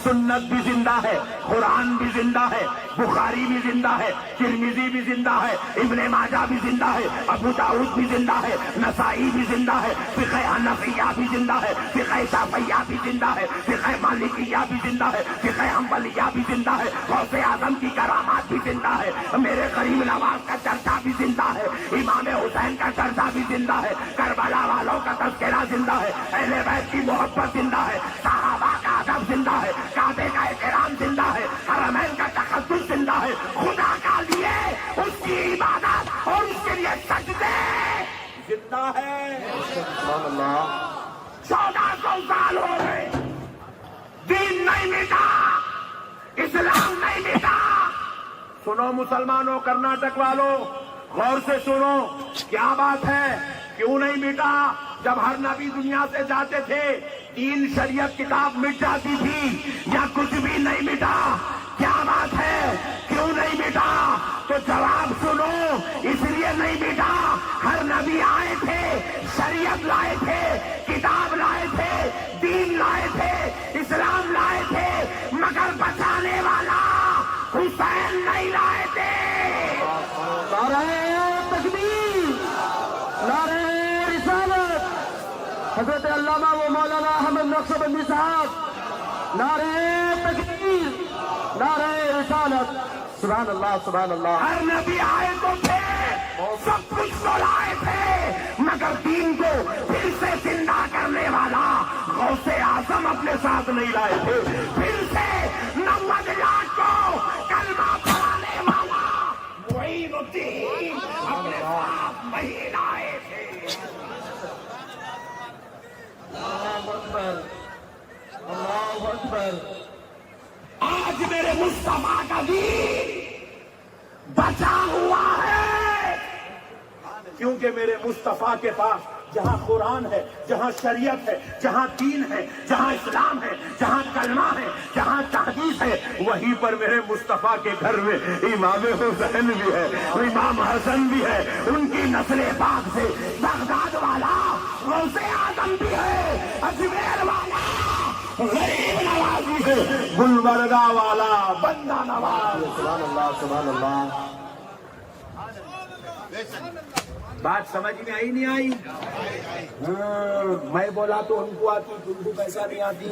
سنت بھی زندہ ہے, قرآن بھی زندہ ہے, بخاری بھی زندہ ہے, ترمذی بھی زندہ ہے, ابن ماجہ بھی زندہ ہے, ابو داؤد بھی زندہ ہے, نسائی بھی زندہ ہے, فقہ حنفیہ بھی زندہ ہے, فقہ شافعیہ بھی زندہ ہے, فقہ مالکیہ بھی زندہ ہے, فقہ حنبلیہ بھی زندہ ہے, غوث اعظم کی کرامات بھی زندہ ہے, میرے کریم نواز کا چرچا بھی زندہ ہے, امام حسین کا چرچا بھی زندہ ہے, کربلا والوں کا تذکرہ زندہ ہے, اہل بیت کی محبت زندہ ہے, صحابہ کا ادب زندہ ہے, کعبے کا احترام زندہ ہے, حرمین کا تقدس زندہ ہے, خدا کا لیے اس کی عبادت اور اس کے لیے سجدے زندہ ہے. 1400 سال ہو گئے, دین نہیں مٹا, اسلام نہیں مٹا. سنو مسلمانوں, کرناٹک والوں, غور سے سنو, کیا بات ہے, کیوں نہیں مٹا؟ جب ہر نبی دنیا سے جاتے تھے دین شریعت کتاب مٹ جاتی تھی, یا کچھ بھی نہیں مٹا. کیا بات ہے, کیوں نہیں مٹا؟ تو جواب سنو, اس لیے نہیں مٹا, ہر نبی آئے تھے, شریعت لائے تھے, کتاب لائے تھے, دین لائے تھے, اسلام لائے تھے, مگر بچانے والا حسین نہیں لائے تھے. نعرہ تکبیر, نعرہ رسالت, حضرت علامہ و مولانا احمد نقشبندی صاحب, نعرہ تکبیر, نعرہ رسالت. سبحان اللہ, سبحان اللہ. ہر نبی آئے تو تھے, سب کچھ تو لائے تھے, مگر دین کو پھر سے زندہ کرنے والا غوث اعظم اپنے ساتھ نہیں لائے تھے. پھر سے 90 لاکھ کو کلمہ پڑھانے والا معین الدین اپنے ساتھ نہیں لائے تھے. اللہ اکبر, اللہ اکبر. آج میرے مصطفیٰ کا دین بچا ہوا ہے, کیونکہ میرے مصطفیٰ کے پاس جہاں قرآن ہے, جہاں شریعت ہے, جہاں دین ہے, جہاں اسلام ہے, جہاں کلمہ ہے, جہاں تحدیث ہے, وہیں پر میرے مصطفیٰ کے گھر میں امام حسین بھی ہے, امام حسن بھی ہے, ان کی نسل پاک سے بغداد والا غوث اعظم بھی ہے, اجمیر والا غریب نوازی ہے گلبرگہ والا بندہ نواز. سبحان اللہ سبحان اللہ. بات سمجھ میں آئی نہیں آئی؟ میں بولا تو ان کو آتی، تم کو کیسا نہیں آتی؟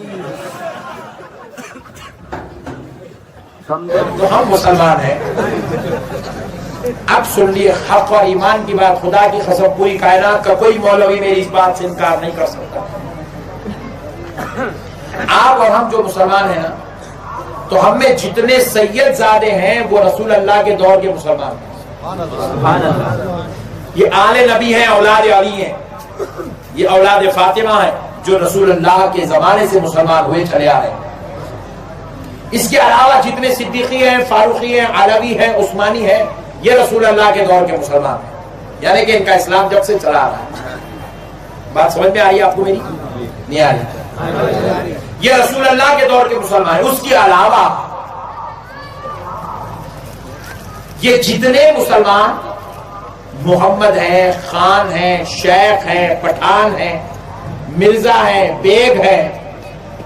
تو ہم مسلمان ہیں. اب سن لیے حق اور ایمان کی بات، خدا کی قسم پوری کائنات کا کوئی مولوی میری اس بات سے انکار نہیں کر سکتا. آپ اور ہم جو مسلمان ہیں نا، تو ہم میں جتنے سید زادے ہیں وہ رسول اللہ کے دور کے مسلمان ہیں. یہ آل نبی ہیں، اولاد علی ہیں، یہ اولاد فاطمہ ہیں جو رسول اللہ کے زمانے سے مسلمان ہوئے چلے آ رہے ہیں. اس کے علاوہ جتنے صدیقی ہیں، فاروقی ہیں، علوی ہیں، عثمانی ہیں، یہ رسول اللہ کے دور کے مسلمان ہیں. یعنی کہ ان کا اسلام جب سے چلا آ رہا ہے. بات سمجھ میں آئی آپ کو میری؟ نہیں آ رہی. یہ رسول اللہ کے دور کے مسلمان ہیں. اس کے علاوہ یہ جتنے مسلمان محمد ہیں، خان ہیں، شیخ ہیں، پٹھان ہیں، مرزا ہیں، بیگ ہیں،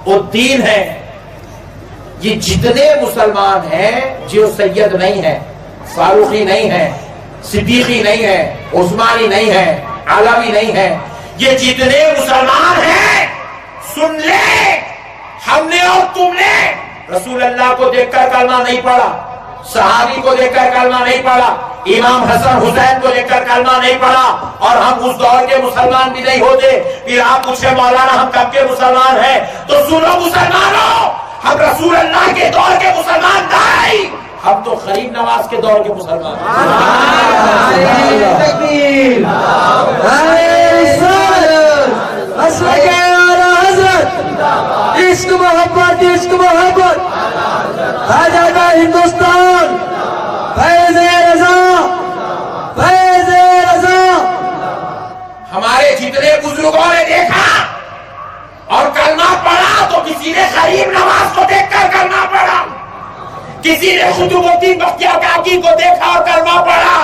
الدین ہیں، یہ جتنے مسلمان ہیں جو سید نہیں ہیں، فاروقی نہیں ہیں، صدیقی نہیں ہیں، عثمانی نہیں ہیں، علوی نہیں ہیں، یہ جتنے مسلمان ہیں، سن لے، ہم نے اور تم نے رسول اللہ کو دیکھ کر کلمہ نہیں پڑھا، صحابی کو دیکھ کر کلمہ نہیں پڑھا، امام حسن حسین کو دیکھ کر کلمہ نہیں پڑھا، اور ہم اس دور کے مسلمان بھی نہیں ہوتے. پھر آپ پوچھے مولانا ہم کب کے مسلمان ہیں؟ تو سنو مسلمانوں، ہم رسول اللہ کے دور کے مسلمان نہیں، ہم تو غریب نواز کے دور کے مسلمان ہیں. عشق محبت عشق محبت آزادہ ہندوستان. فیض رضا فیض رضا. ہمارے جتنے بزرگوں نے دیکھا اور کلمہ پڑھا تو کسی نے غریب نواز کو دیکھ کر کلمہ پڑھا، کسی نے قطب الدین بختیار کاکی کو دیکھا اور کلمہ پڑھا،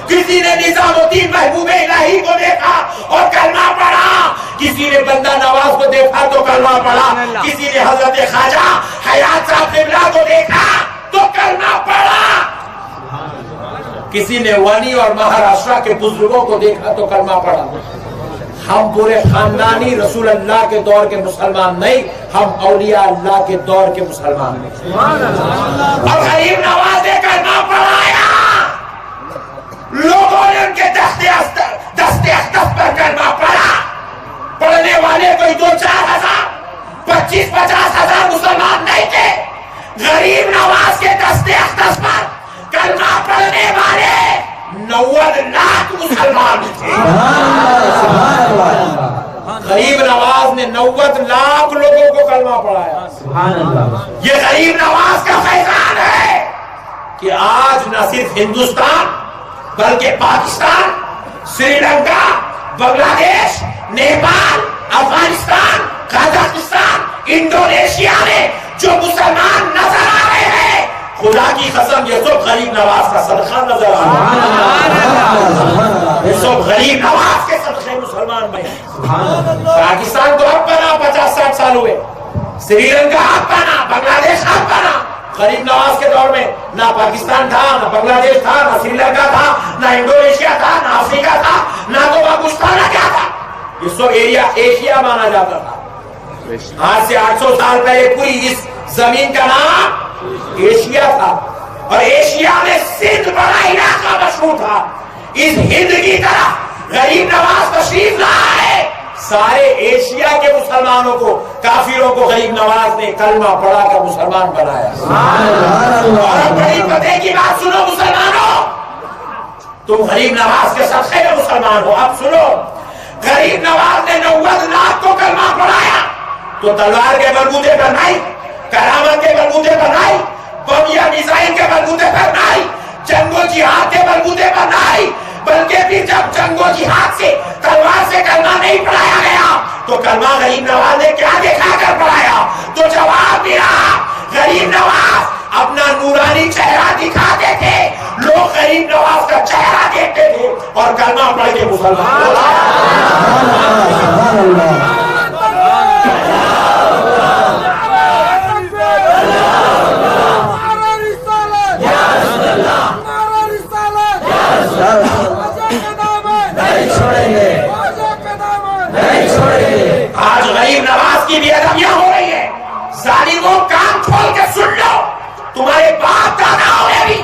کسی نے نظام الدین محبوب الہی کو دیکھا اور کلمہ پڑھا، کسی نے بندہ نواز کو دیکھا تو کلمہ پڑھا، کسی نے حضرت خواجہ حیات صاحب قبلہ کو دیکھا تو کلمہ پڑھا، کسی نے وانی اور مہاراشٹر کے بزرگوں کو دیکھا تو کلمہ پڑھا. ہم پورے خاندانی رسول اللہ کے دور کے مسلمان نہیں، ہم اولیاء اللہ کے دور کے مسلمان ہیں. اور غریب نواز نے کلمہ پڑھایا، لوگوں نے ان کے دستے اقدس پر کلمہ پڑھا. پڑھنے والے کوئی 2-4 ہزار 25-50 ہزار مسلمان نہیں تھے، غریب نواز کے دستے اقدس پر کلمہ پڑھنے والے 90 لاکھ مسلمان تھے. غریب نواز نے 90 لاکھ لوگوں کو کلمہ پڑھایا. یہ غریب نواز کا فیضان ہے کہ آج نہ صرف ہندوستان بلکہ پاکستان، سری لنکا، بنگلہ دیش، نیپال، افغانستان، قازقستان، انڈونیشیا میں جو مسلمان نظر آ رہے ہیں، خدا کی قسم یہ سب غریب نواز کا صدقہ نظر آ رہا ہے. یہ سب غریب نواز کے صدقے مسلمان بنے. پاکستان تو اب بنا 50-60 سال ہوئے، سری لنکا اب بنا، بنگلہ دیش اب بنا. غریب نواز کے دور میں نہ پاکستان تھا، نہ بنگلہ دیش تھا، نہ سری لنکا تھا، نہ انڈونیشیا تھا، نہ افریقہ تھا، نہ تو پاکستان کیا تھا. یہ سب ایریا ایشیا مانا جاتا تھا. آج سے 800 سال پہلے پوری اس زمین کا نام ایشیا تھا، اور ایشیا میں سندھ بڑا علاقہ مشہور تھا. اس ہند کی طرف غریب نواز تشریف لایا ہے. سارے ایشیا کے مسلمانوں کو، کافروں کو غریب نواز نے کلمہ پڑھا کر مسلمان بنایا. اور بڑی پتے کی بات سنو مسلمانوں، تم غریب نواز کے صدقے میں مسلمان ہو. اب سنو، غریب نواز نے 90 لاکھ کو کلمہ پڑھایا تو تلوار کے بلبوتے پر نہیں، کرامت کے بلبوتے پر نہیں، بم یا میزائل کے بلبوتے پر نہیں، جنگ و جہاد کے بلبوتے پر نہیں، بلکہ بھی جب جنگ و جہاد سے تلوار سے کلمہ نہیں پڑھایا گیا تو کلمہ غریب نواز نے کیا دکھا کر پڑھایا؟ تو جواب ملا، غریب نواز اپنا نورانی چہرہ دکھاتے تھے، لوگ غریب نواز کا چہرہ دیکھتے تھے اور کلمہ پڑھ کے مسلمان. کی بے ادبیاں ہو رہی ہے. ظالموں کان کھول کے سن لو, تمہارے باپ داداؤں نے بھی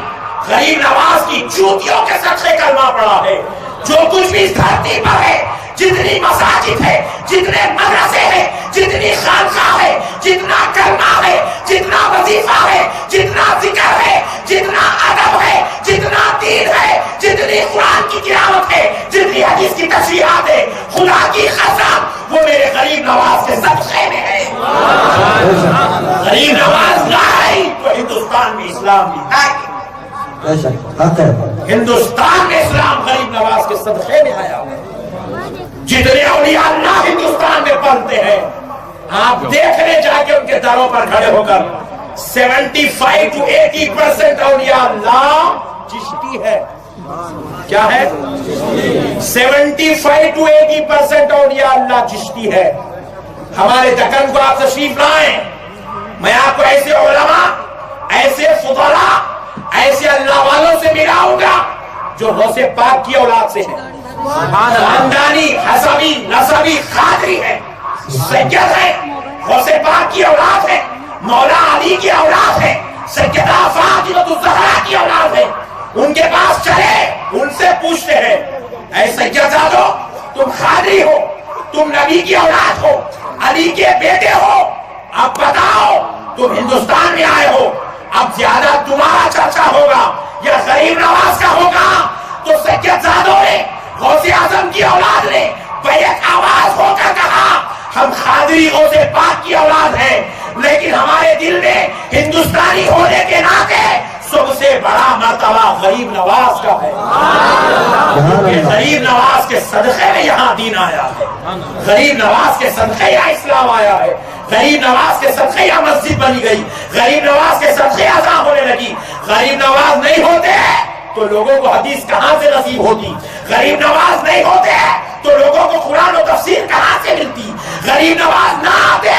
غریب نواز کی جوتیوں کے صدقے کلمہ پڑھا ہے. جو کچھ بھی اس دھرتی پر ہے, جتنی مساجد ہے, جتنے مدرسے ہیں, جتنی خانقاہ ہے, جتنا کلمہ ہے, جتنا وظیفہ ہے, جتنا ذکر ہے, جتنا ادب ہے, جتنا دین ہے, جتنی قرآن کی تلاوت ہے, جتنی حدیث کی تشریحات ہے, خدا کی قسم وہ میرے غریب نواز کے صدقے میں ہے. غریب نواز لائی تو ہندوستان میں اسلام بھی آئے. بے شک حق ہے. ہندوستان میں اسلام غریب نواز کے صدقے میں آیا ہے. جتنے اولیاء اللہ ہندوستان میں پڑھتے ہیں, آپ دیکھنے جا کے ان کے دروں پر کھڑے ہو کر 75 to 80% اولیاء اللہ چشتی ہے. کیا ہے؟ 75 to 80% اولیاء اللہ چشتی ہے. ہمارے دکن کو آپ تشریف لائیں, میں آپ کو ایسے علماء, ایسے فضلاء, ایسے اللہ والوں سے ملاؤں گا جو غوث پاک کی اولاد سے ہیں, خاندانی, حسبی, نسبی, قادری ہے, سید ہے, غوث پاک کی اولاد ہے, مولا علی کی اولاد ہے, سیدہ فاطمہ الزہرا کی اولاد ہے. ان کے پاس چلے, ان سے پوچھتے ہیں, اے سیدزادو تم قادری ہو, تم نبی کی اولاد ہو, علی کے بیٹے ہو, اب بتاؤ تم ہندوستان میں آئے ہو, اب زیادہ تمہارا چرچا ہوگا یا غریب نواز کا ہوگا؟ تو سیدزادوں نے, غوث اعظم کی اولاد نے بیک آواز ہو کر کہا ہم قادری غوث پاک کی اولاد ہیں, لیکن ہمارے دل میں ہندوستانی ہونے کے ناطے سب سے بڑا مرتبہ غریب نواز کا ہے. غریب نواز کے صدقے میں یہاں دین آیا ہے, غریب نواز کے صدقے یہاں اسلام آیا ہے, غریب نواز کے صدقے یہاں مسجد بنی گئی, غریب نواز کے صدقے اذان ہونے لگی. غریب نواز نہیں ہوتے تو لوگوں کو حدیث کہاں سے نصیب ہوتی؟ غریب نواز نہیں ہوتے تو لوگوں کو قرآن و تفسیر کہاں سے ملتی؟ غریب نواز نہ آتے,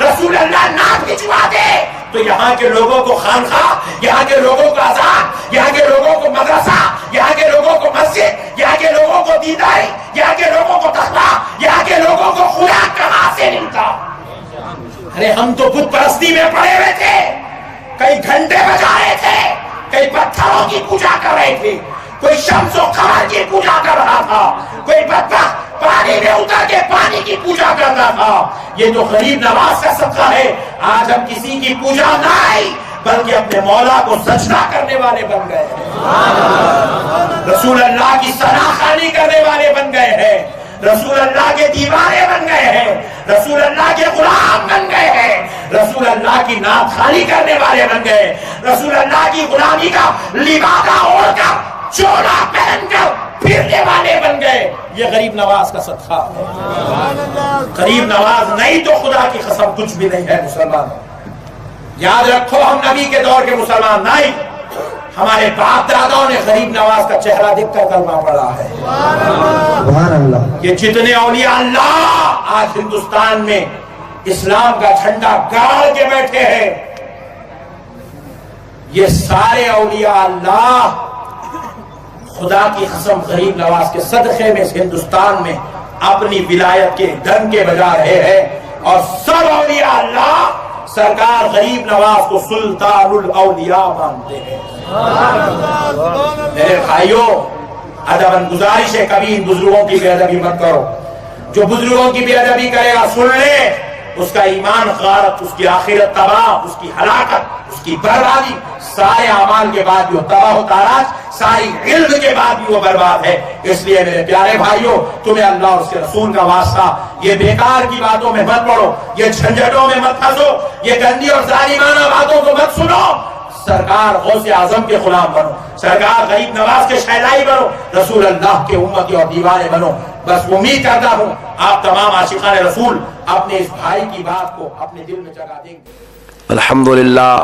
رسول اللہ نعت بھجواتے تو یہاں کے لوگوں کو خانقاہ, یہاں کے لوگوں کو اذان, یہاں کے لوگوں کو مدرسہ, یہاں کے لوگوں کو مسجد, یہاں کے لوگوں کو دیداری, یہاں کے لوگوں کو تقویٰ, یہاں کے لوگوں کو خدا کہاں سے ملتا؟ ارے ہم تو بت پرستی میں پڑے ہوئے تھے, کئی گھنٹے بجا رہے تھے, کئی پتھروں کی پوجا کر رہے تھے, کوئی شمس و قمر کی پوجا کر رہا تھا, کوئی بدبخت پانی میں اتر کے پانی کی پوجا کرتا تھا. یہ تو غریب نواز کا صدقہ ہے. آج ہم کسی کی پوجا نہیں بلکہ اپنے مولا کو سجدہ کرنے والے بن گئے ہیں, رسول اللہ کی ثناخوانی کرنے والے بن گئے ہیں, رسول اللہ کے دیوانے بن گئے ہیں, رسول اللہ کے غلام بن گئے ہیں, رسول اللہ کی نعت خوانی کرنے والے بن گئے, رسول اللہ کی غلامی کا لبادہ اوڑھ کر, چولا پہن کر پھرنے والے بن گئے. یہ غریب نواز کا صدقہ ہے. غریب نواز نہیں تو خدا کی قسم کچھ بھی نہیں ہے. مسلمان یاد رکھو, ہم نبی کے دور کے مسلمان نہیں, ہمارے باپ داداؤں نے غریب نواز کا چہرہ دیکھ کر کلمہ پڑھا ہے. سبحان اللہ. یہ جتنے اولیاء اللہ آج ہندوستان میں اسلام کا جھنڈا گاڑ کے بیٹھے ہیں, یہ سارے اولیاء اللہ خدا کی قسم غریب نواز کے صدقے میں اس ہندوستان میں اپنی ولایت کے ڈنکے بجا رہے ہیں. اور سب اولیاء اللہ سرکار غریب نواز کو سلطان الاولیاء مانتے ہیں. میرے بھائیوں, ادباً گزارش ہے, کبھی ان بزرگوں کی بے ادبی مت کرو. جو بزرگوں کی بے ادبی کرے گا سن لے, اس کا ایمان غارت, اس کی آخرت تباہ, اس کی ہلاکت, اس کی بربادی, سارے اعمال کے بعد بھی وہ تباہ و تاراج, ساری علم کے بعد بھی وہ برباد ہے. اس لیے میرے پیارے بھائیوں, تمہیں اللہ اور اس کے رسول کا واسطہ, یہ بیکار کی باتوں میں مت پڑو, یہ جھنجھٹوں میں مت پھنسو, یہ گندی اور ظالمانہ باتوں کو مت سنو. سرکار غوث اعظم کے غلام بنو, سرکار غریب نواز کے شہدائی بنو, رسول اللہ کے امتی اور دیوانے بنو. بس امید کرتا ہوں آپ تمام عاشقان رسول اپنے اس بھائی کی بات کو اپنے دل میں جگہ دیں گے. الحمدللہ,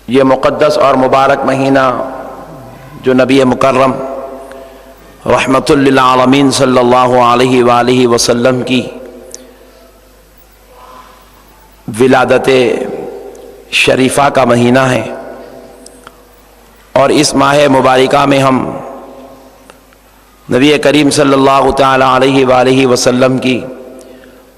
یہ مقدس اور مبارک مہینہ جو نبی مکرم رحمت للعالمین صلی اللہ علیہ وآلہ وسلم کی ولادت شریفہ کا مہینہ ہے, اور اس ماہ مبارکہ میں ہم نبی کریم صلی اللہ تعالی علیہ وآلہ وسلم کی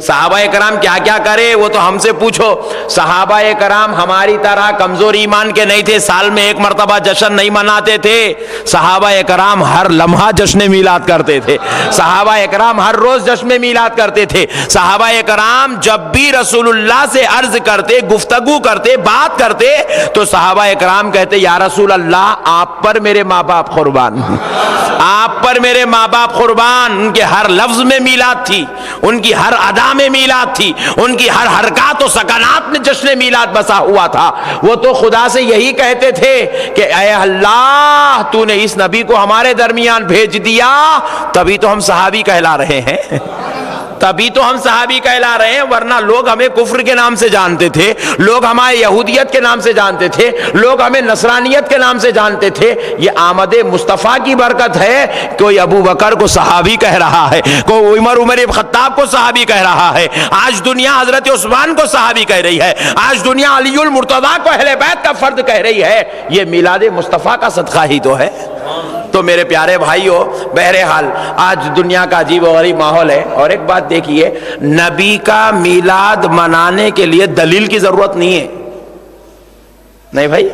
صحابہ کرام کیا کیا کرے وہ تو ہم سے پوچھو. صحابہ کرام ہماری طرح کمزور ایمان کے نہیں تھے, سال میں ایک مرتبہ جشن نہیں مناتے تھے. صحابہ کرام ہر لمحہ جشن میلاد کرتے تھے. صحابہ کرام ہر روز جشن میلاد کرتے تھے. صحابہ کرام جب بھی رسول اللہ سے عرض کرتے, گفتگو کرتے, بات کرتے, تو صحابہ کرام کہتے یا رسول اللہ آپ پر میرے ماں باپ قربان, آپ پر میرے ماں باپ قربان. ان کے ہر لفظ میں میلاد تھی, ان کی ہر ادا میں میلاد تھی, ان کی ہر حرکات و سکنات میں جشن میلاد بسا ہوا تھا. وہ تو خدا سے یہی کہتے تھے کہ اے اللہ تو نے اس نبی کو ہمارے درمیان بھیج دیا, تبھی تو ہم صحابی کہلا رہے ہیں, تبھی تو ہم صحابی کہلا رہے ہیں. ورنہ لوگ ہمیں کفر کے نام سے جانتے تھے, لوگ ہمیں یہودیت کے نام سے جانتے تھے, لوگ ہمیں نصرانیت کے نام سے جانتے تھے. یہ آمد مصطفیٰ کی برکت ہے. کوئی ابو بکر کو صحابی کہہ رہا ہے, کوئی عمر خطاب کو صحابی کہہ رہا ہے, آج دنیا حضرت عثمان کو صحابی کہہ رہی ہے, آج دنیا علی المرتضیٰ کو اہل بیت کا فرد کہہ رہی ہے. یہ میلاد مصطفیٰ کا صدقہ ہی تو ہے. تو میرے پیارے بھائیو, بہرحال آج دنیا کا عجیب و غریب ماحول ہے. اور ایک بات دیکھیے, نبی کا میلاد منانے کے لیے دلیل کی ضرورت نہیں ہے. نہیں بھائی,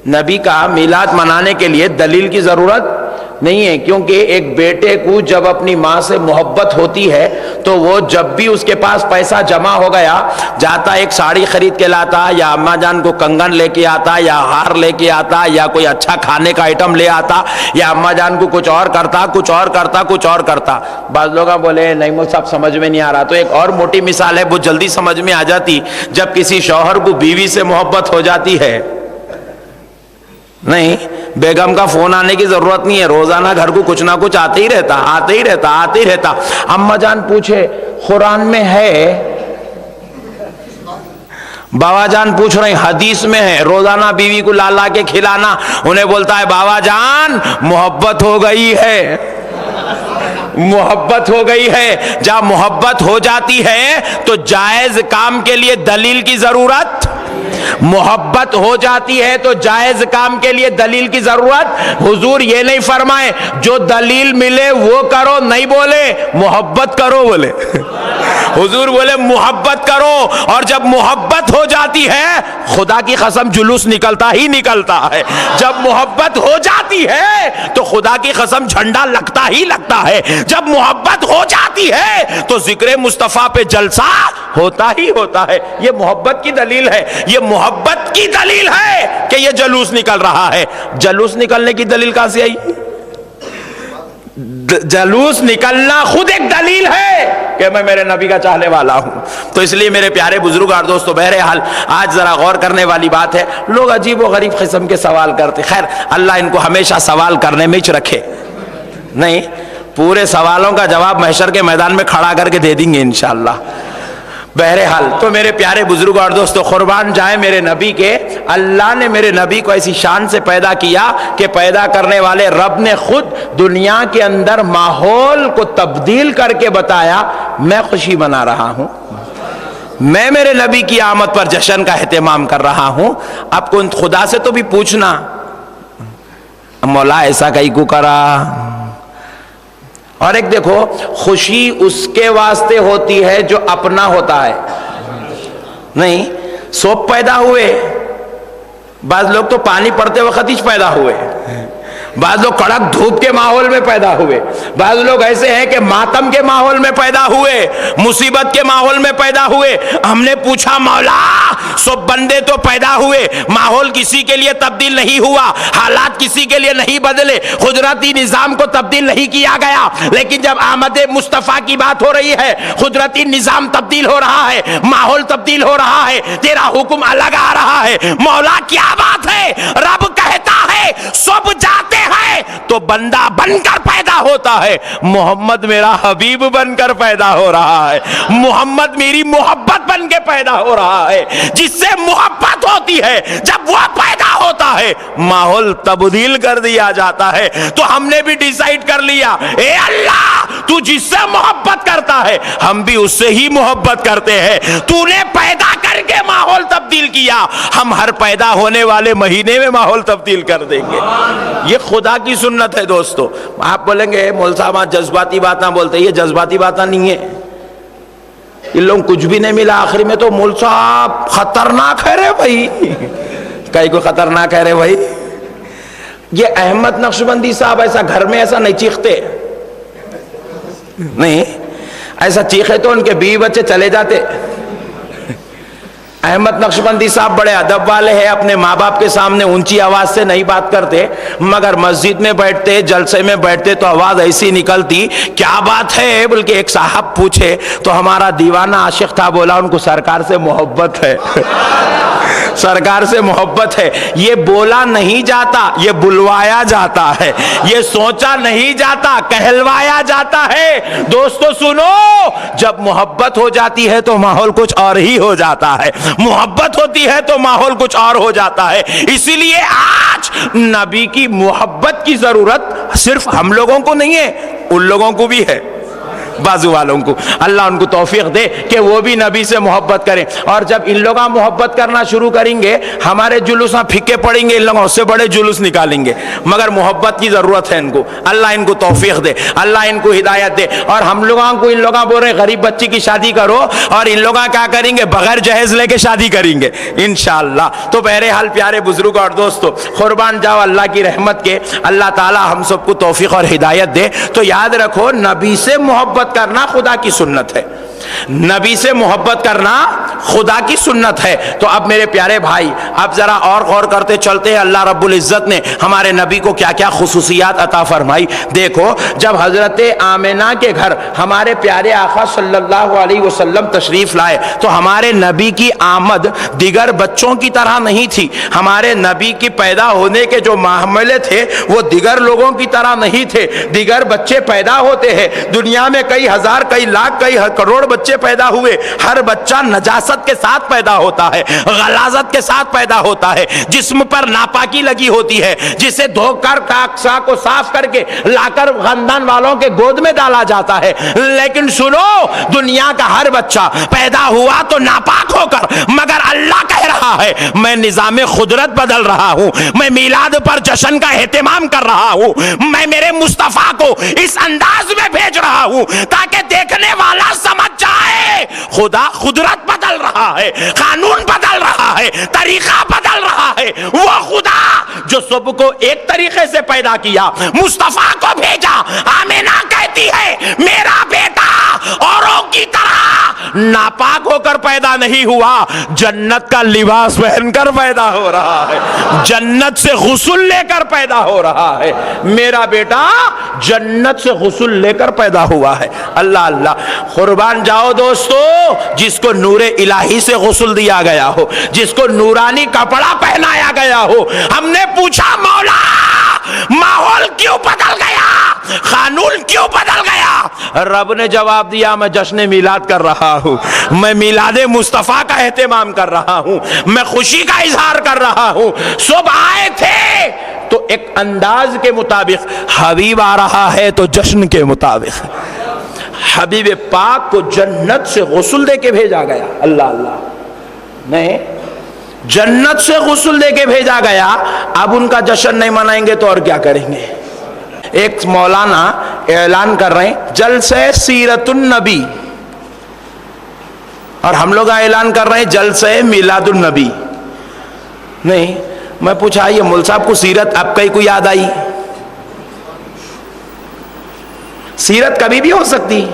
نبی کا میلاد منانے کے لیے دلیل کی ضرورت نہیں ہے. کیونکہ ایک بیٹے کو جب اپنی ماں سے محبت ہوتی ہے تو وہ جب بھی اس کے پاس پیسہ جمع ہو گیا, جاتا ایک ساڑی خرید کے لاتا, یا اماں جان کو کنگن لے کے آتا, یا ہار لے کے آتا, یا کوئی اچھا کھانے کا آئٹم لے آتا, یا اماں جان کو کچھ اور کرتا, کچھ اور کرتا, کچھ اور کرتا. بعض لوگ بولے نہیں مجھ صاحب سمجھ میں نہیں آ رہا. تو ایک اور موٹی مثال ہے, وہ جلدی سمجھ میں آ جاتی. جب کسی شوہر کو بیوی سے محبت ہو جاتی ہے, نہیں بیگم کا فون آنے کی ضرورت نہیں ہے, روزانہ گھر کو کچھ نہ کچھ آتے ہی رہتا, آتے ہی رہتا, آتے ہی رہتا. اماں جان پوچھے قرآن میں ہے, بابا جان پوچھ رہے ہیں حدیث میں ہے, روزانہ بیوی کو لا لا کے کھلانا. انہیں بولتا ہے بابا جان محبت ہو گئی ہے, محبت ہو گئی ہے. جب محبت ہو جاتی ہے تو جائز کام کے لیے دلیل کی ضرورت, محبت ہو جاتی ہے تو جائز کام کے لیے دلیل کی ضرورت. حضور یہ نہیں فرمائے جو دلیل ملے وہ کرو, نہیں بولے محبت کرو, بولے حضور بولے محبت کرو. اور جب محبت ہو جاتی ہے خدا کی قسم جلوس نکلتا ہی نکلتا ہے. جب محبت ہو جاتی ہے تو خدا کی قسم جھنڈا لگتا ہی لگتا ہے. جب محبت ہو جاتی ہے تو ذکر مصطفیٰ پہ جلسہ ہوتا ہی ہوتا ہے. یہ محبت کی دلیل ہے, یہ محبت کی دلیل ہے کہ یہ جلوس نکل رہا ہے. جلوس نکلنے کی دلیل کہاں سے آئی؟ جلوس نکلنا خود ایک دلیل ہے کہ میں میرے نبی کا چاہنے والا ہوں. تو اس لیے میرے پیارے بزرگ اور دوستو, بہرحال آج ذرا غور کرنے والی بات ہے. لوگ عجیب و غریب قسم کے سوال کرتے, خیر اللہ ان کو ہمیشہ سوال کرنے میں ہی رکھے. نہیں, پورے سوالوں کا جواب محشر کے میدان میں کھڑا کر کے دے دیں گے انشاءاللہ. بہرحال تو میرے پیارے بزرگ اور دوستو, قربان جائیں میرے نبی کے. اللہ نے میرے نبی کو ایسی شان سے پیدا کیا کہ پیدا کرنے والے رب نے خود دنیا کے اندر ماحول کو تبدیل کر کے بتایا میں خوشی منا رہا ہوں, میں میرے نبی کی آمد پر جشن کا اہتمام کر رہا ہوں. اب خدا سے تو بھی پوچھنا مولا ایسا کئی کو کرا. اور ایک دیکھو, خوشی اس کے واسطے ہوتی ہے جو اپنا ہوتا ہے. نہیں سوپ پیدا ہوئے, بعض لوگ تو پانی پڑتے وقت ہی پیدا ہوئے, بعض لوگ کڑک دھوپ کے ماحول میں پیدا ہوئے, بعض لوگ ایسے ہیں کہ ماتم کے ماحول میں پیدا ہوئے, مصیبت کے ماحول میں پیدا ہوئے. ہم نے پوچھا مولا سب بندے تو پیدا ہوئے, ماحول کسی کے لیے تبدیل نہیں ہوا, حالات کسی کے لیے نہیں بدلے, قدرتی نظام کو تبدیل نہیں کیا گیا, لیکن جب آمد مصطفیٰ کی بات ہو رہی ہے قدرتی نظام تبدیل ہو رہا ہے, ماحول تبدیل ہو رہا ہے, تیرا حکم الگ آ رہا ہے. مولا کیا بات ہے, رب کہتا ہے سب جاتے ہے تو بندہ بن کر پیدا ہوتا ہے. محمد میرا حبیب بن کر پیدا ہو رہا ہے, محمد میری محبت بن کے پیدا ہو رہا ہے. جس سے محبت ہوتی ہے جب وہ پیدا ہوتا ہے ماحول تبدیل کر دیا جاتا ہے. تو ہم نے بھی ڈیسائیڈ کر لیا, اے اللہ تو جس سے محبت کرتا ہے ہم بھی اس سے ہی محبت کرتے ہیں. تو نے پیدا کر کے ماحول تبدیل کیا, ہم ہر پیدا ہونے والے مہینے میں ماحول تبدیل کر دیں گے. یہ خدا کی سنت ہے دوستو. آپ بولیں گے مول صاحب جذباتی باتیں بولتے, یہ جذباتی باتیں نہیں ہے. ان لوگوں کچھ بھی نہیں ملا، آخری میں تو مول صاحب خطرناک ہے رے بھائی، کئی کو خطرناک ہے رے بھائی. یہ احمد نقشبندی صاحب ایسا گھر میں ایسا نہیں چیختے، نہیں ایسا چیخے تو ان کے بیوی بچے چلے جاتے. احمد نقشبندی صاحب بڑے ادب والے ہیں، اپنے ماں باپ کے سامنے اونچی آواز سے نہیں بات کرتے، مگر مسجد میں بیٹھتے، جلسے میں بیٹھتے تو آواز ایسی نکلتی. کیا بات ہے بلکہ ایک صاحب پوچھے تو ہمارا دیوانہ عاشق تھا، بولا ان کو سرکار سے محبت ہے. سرکار سے محبت ہے. یہ بولا نہیں جاتا، یہ بلوایا جاتا ہے، یہ سوچا نہیں جاتا، کہلوایا جاتا ہے. دوستو سنو، جب محبت ہو جاتی ہے تو ماحول کچھ اور ہی ہو جاتا ہے، محبت ہوتی ہے تو ماحول کچھ اور ہو جاتا ہے. اسی لیے آج نبی کی محبت کی ضرورت صرف ہم لوگوں کو نہیں ہے، ان لوگوں کو بھی ہے، بازو والوں کو. اللہ ان کو توفیق دے کہ وہ بھی نبی سے محبت کریں. اور جب ان لوگ محبت کرنا شروع کریں گے، ہمارے جلوس پھکے پڑیں گے، ان لوگوں سے بڑے جلوس نکالیں گے. مگر محبت کی ضرورت ہے ان کو. اللہ ان کو توفیق دے، اللہ ان کو ہدایت دے. اور ہم لوگوں کو ان لوگوں بول رہے غریب بچی کی شادی کرو، اور ان لوگ کیا کریں گے؟ بغیر جہیز لے کے شادی کریں گے انشاءاللہ. تو بہرحال پیارے بزرگ اور دوستو، قربان جاؤ اللہ کی رحمت کے. اللہ تعالی ہم سب کو توفیق اور ہدایت دے. تو یاد رکھو، نبی سے محبت کرنا خدا کی سنت ہے، نبی سے محبت کرنا خدا کی سنت ہے. تو اب میرے پیارے بھائی، اب ذرا اور غور کرتے چلتے ہیں اللہ رب العزت نے ہمارے نبی کو کیا کیا خصوصیات عطا فرمائی. دیکھو، جب حضرت آمنہ کے گھر ہمارے پیارے آقا صلی اللہ علیہ وسلم تشریف لائے تو ہمارے نبی کی آمد دیگر بچوں کی طرح نہیں تھی. ہمارے نبی کی پیدا ہونے کے جو معاملے تھے وہ دیگر لوگوں کی طرح نہیں تھے. دیگر بچے پیدا ہوتے ہیں دنیا میں، کئی ہزار، کئی لاکھ، کئی کروڑ بچے پیدا ہوئے. ہر بچہ نجاست کے ساتھ پیدا ہوتا ہے، غلاظت کے ساتھ پیدا ہوتا ہے، جسم پر ناپاکی لگی ہوتی ہے، جسے دھو کر کاکسا کو صاف کر کے لا کر خاندان والوں کے گود میں ڈالا جاتا ہے. لیکن سنو، دنیا کا ہر بچہ پیدا ہوا تو ناپاک ہو کر، مگر اللہ کہہ رہا ہے میں نظام قدرت بدل رہا ہوں، میں میلاد پر جشن کا اہتمام کر رہا ہوں، میں میرے مصطفیٰ کو اس انداز میں بھیج رہا ہوں تاکہ دیکھنے والا سمجھ جائے خدا قدرت بدل رہا ہے، قانون بدل رہا ہے، طریقہ بدل رہا ہے. وہ خدا جو سب کو ایک طریقے سے پیدا کیا، مصطفیٰ کو بھیجا. آمینہ کہتی ہے میرا بیٹا اوروں کی طرح ناپاک ہو کر پیدا نہیں ہوا، جنت کا لباس پہن کر پیدا ہو رہا ہے، جنت سے غسل لے کر پیدا ہو رہا ہے. میرا بیٹا جنت سے غسل لے کر پیدا ہوا ہے. اللہ اللہ، قربان جاؤ دوستو، جس کو نور الہی سے غسل دیا گیا ہو، جس کو نورانی کپڑا پہنایا گیا ہو. ہم نے پوچھا مولا ماحول کیوں بدل گیا، قانون کیوں بدل گیا؟ رب نے جواب دیا میں جشن میلاد کر رہا ہوں، میں میلاد مصطفیٰ کا اہتمام کر رہا ہوں، میں خوشی کا اظہار کر رہا ہوں. صبح آئے تھے تو ایک انداز کے مطابق، حبیب آ رہا ہے تو جشن کے مطابق. حبیب پاک کو جنت سے غسل دے کے بھیجا گیا. اللہ اللہ، نہیں، جنت سے غسل دے کے بھیجا گیا. اب ان کا جشن نہیں منائیں گے تو اور کیا کریں گے؟ ایک مولانا اعلان کر رہے ہیں جلسہ سیرت النبی، اور ہم لوگ اعلان کر رہے ہیں جلسہ میلاد النبی. نہیں، میں پوچھا یہ مول صاحب کو سیرت اب کئی کو یاد آئی؟ سیرت کبھی بھی ہو سکتی.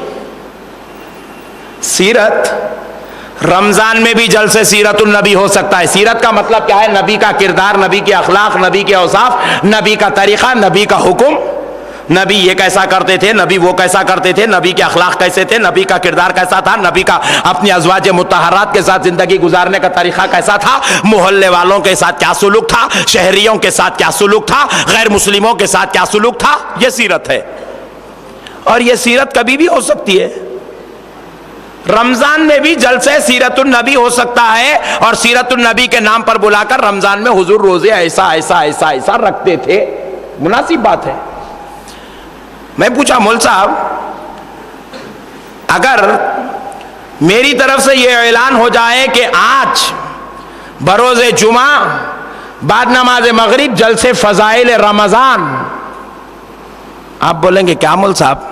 سیرت رمضان میں بھی جلسے سیرت النبی ہو سکتا ہے. سیرت کا مطلب کیا ہے؟ نبی کا کردار، نبی کے اخلاق، نبی کے اوصاف، نبی کا طریقہ، نبی کا حکم. نبی یہ کیسا کرتے تھے، نبی وہ کیسا کرتے تھے، نبی کے اخلاق کیسے تھے، نبی کا کردار کیسا تھا، نبی کا اپنی ازواج مطہرات کے ساتھ زندگی گزارنے کا طریقہ کیسا تھا، محلے والوں کے ساتھ کیا سلوک تھا، شہریوں کے ساتھ کیا سلوک تھا، غیر مسلموں کے ساتھ کیا سلوک تھا. یہ سیرت ہے. اور یہ سیرت کبھی بھی ہو سکتی ہے. رمضان میں بھی جلسے سیرت النبی ہو سکتا ہے، اور سیرت النبی کے نام پر بلا کر رمضان میں حضور روزے ایسا ایسا ایسا ایسا رکھتے تھے. مناسب بات ہے. میں پوچھا مول صاحب، اگر میری طرف سے یہ اعلان ہو جائے کہ آج بروز جمعہ بعد نماز مغرب جلسے فضائل رمضان، آپ بولیں گے کیا مول صاحب؟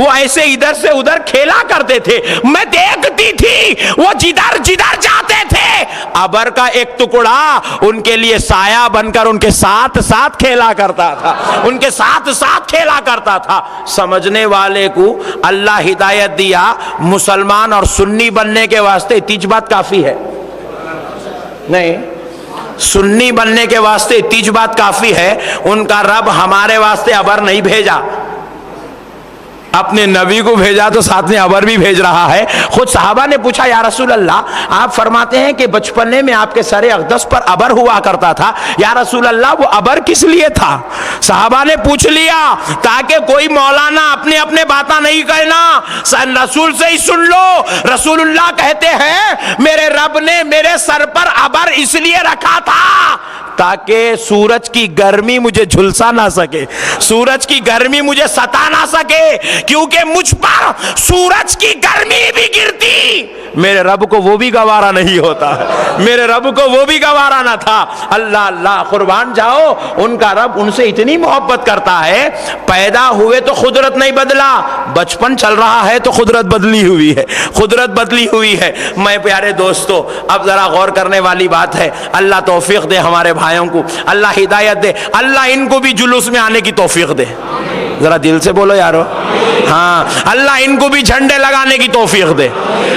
وہ ایسے ادھر سے ادھر کھیلا کرتے تھے، میں دیکھتی تھی وہ جدھر جدھر جاتے تھے ابر کا ایک ٹکڑا ان کے لیے سایہ بن کر ان کے ساتھ ساتھ کھیلا کرتا تھا، ان کے ساتھ ساتھ کھیلا کرتا تھا۔ سمجھنے والے کو اللہ ہدایت دیا، مسلمان اور سنی بننے کے واسطے اتنی بات کافی ہے نہیں، سنی بننے کے واسطے اتنی بات کافی ہے، ان کا رب ہمارے واسطے ابر نہیں بھیجا، اپنے نبی کو بھیجا تو ساتھ میں ابر بھی بھیج رہا ہے۔ خود صحابہ نے پوچھا یا رسول اللہ، آپ فرماتے ہیں کہ بچپنے میں آپ کے سر اقدس پر ابر ہوا کرتا تھا، یا رسول اللہ وہ ابر کس لیے تھا؟ صحابہ نے پوچھ لیا تاکہ کوئی مولانا اپنے اپنے باتیں نہیں کہنا، رسول سے ہی سن لو۔ رسول اللہ کہتے ہیں میرے رب نے میرے سر پر ابر اس لیے رکھا تھا تاکہ سورج کی گرمی مجھے جھلسا نہ سکے، سورج کی گرمی مجھے ستا نہ سکے، کیونکہ مجھ پر سورج کی گرمی بھی گرتی میرے رب کو وہ بھی گوارا نہیں ہوتا، میرے رب کو وہ بھی گوارا نہ تھا۔ اللہ اللہ قربان جاؤ، ان کا رب ان سے اتنی محبت کرتا ہے، پیدا ہوئے تو قدرت نہیں بدلا، بچپن چل رہا ہے تو قدرت بدلی ہوئی ہے، قدرت بدلی ہوئی ہے۔ میں پیارے دوستو اب ذرا غور کرنے والی بات ہے، اللہ توفیق دے ہمارے بھائیوں کو، اللہ ہدایت دے، اللہ ان کو بھی جلوس میں آنے کی توفیق دے، ذرا دل سے بولو یارو، ہاں اللہ ان کو بھی جھنڈے لگانے کی توفیق دے،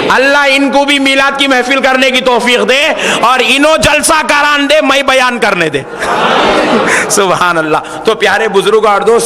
اللہ ان کو بھی میلاد کی محفل کرنے کی توفیق دے، اور انہوں جلسہ کران دے، میں بیان کرنے دے۔ سبحان اللہ۔ تو پیارے بزرگ اور دوست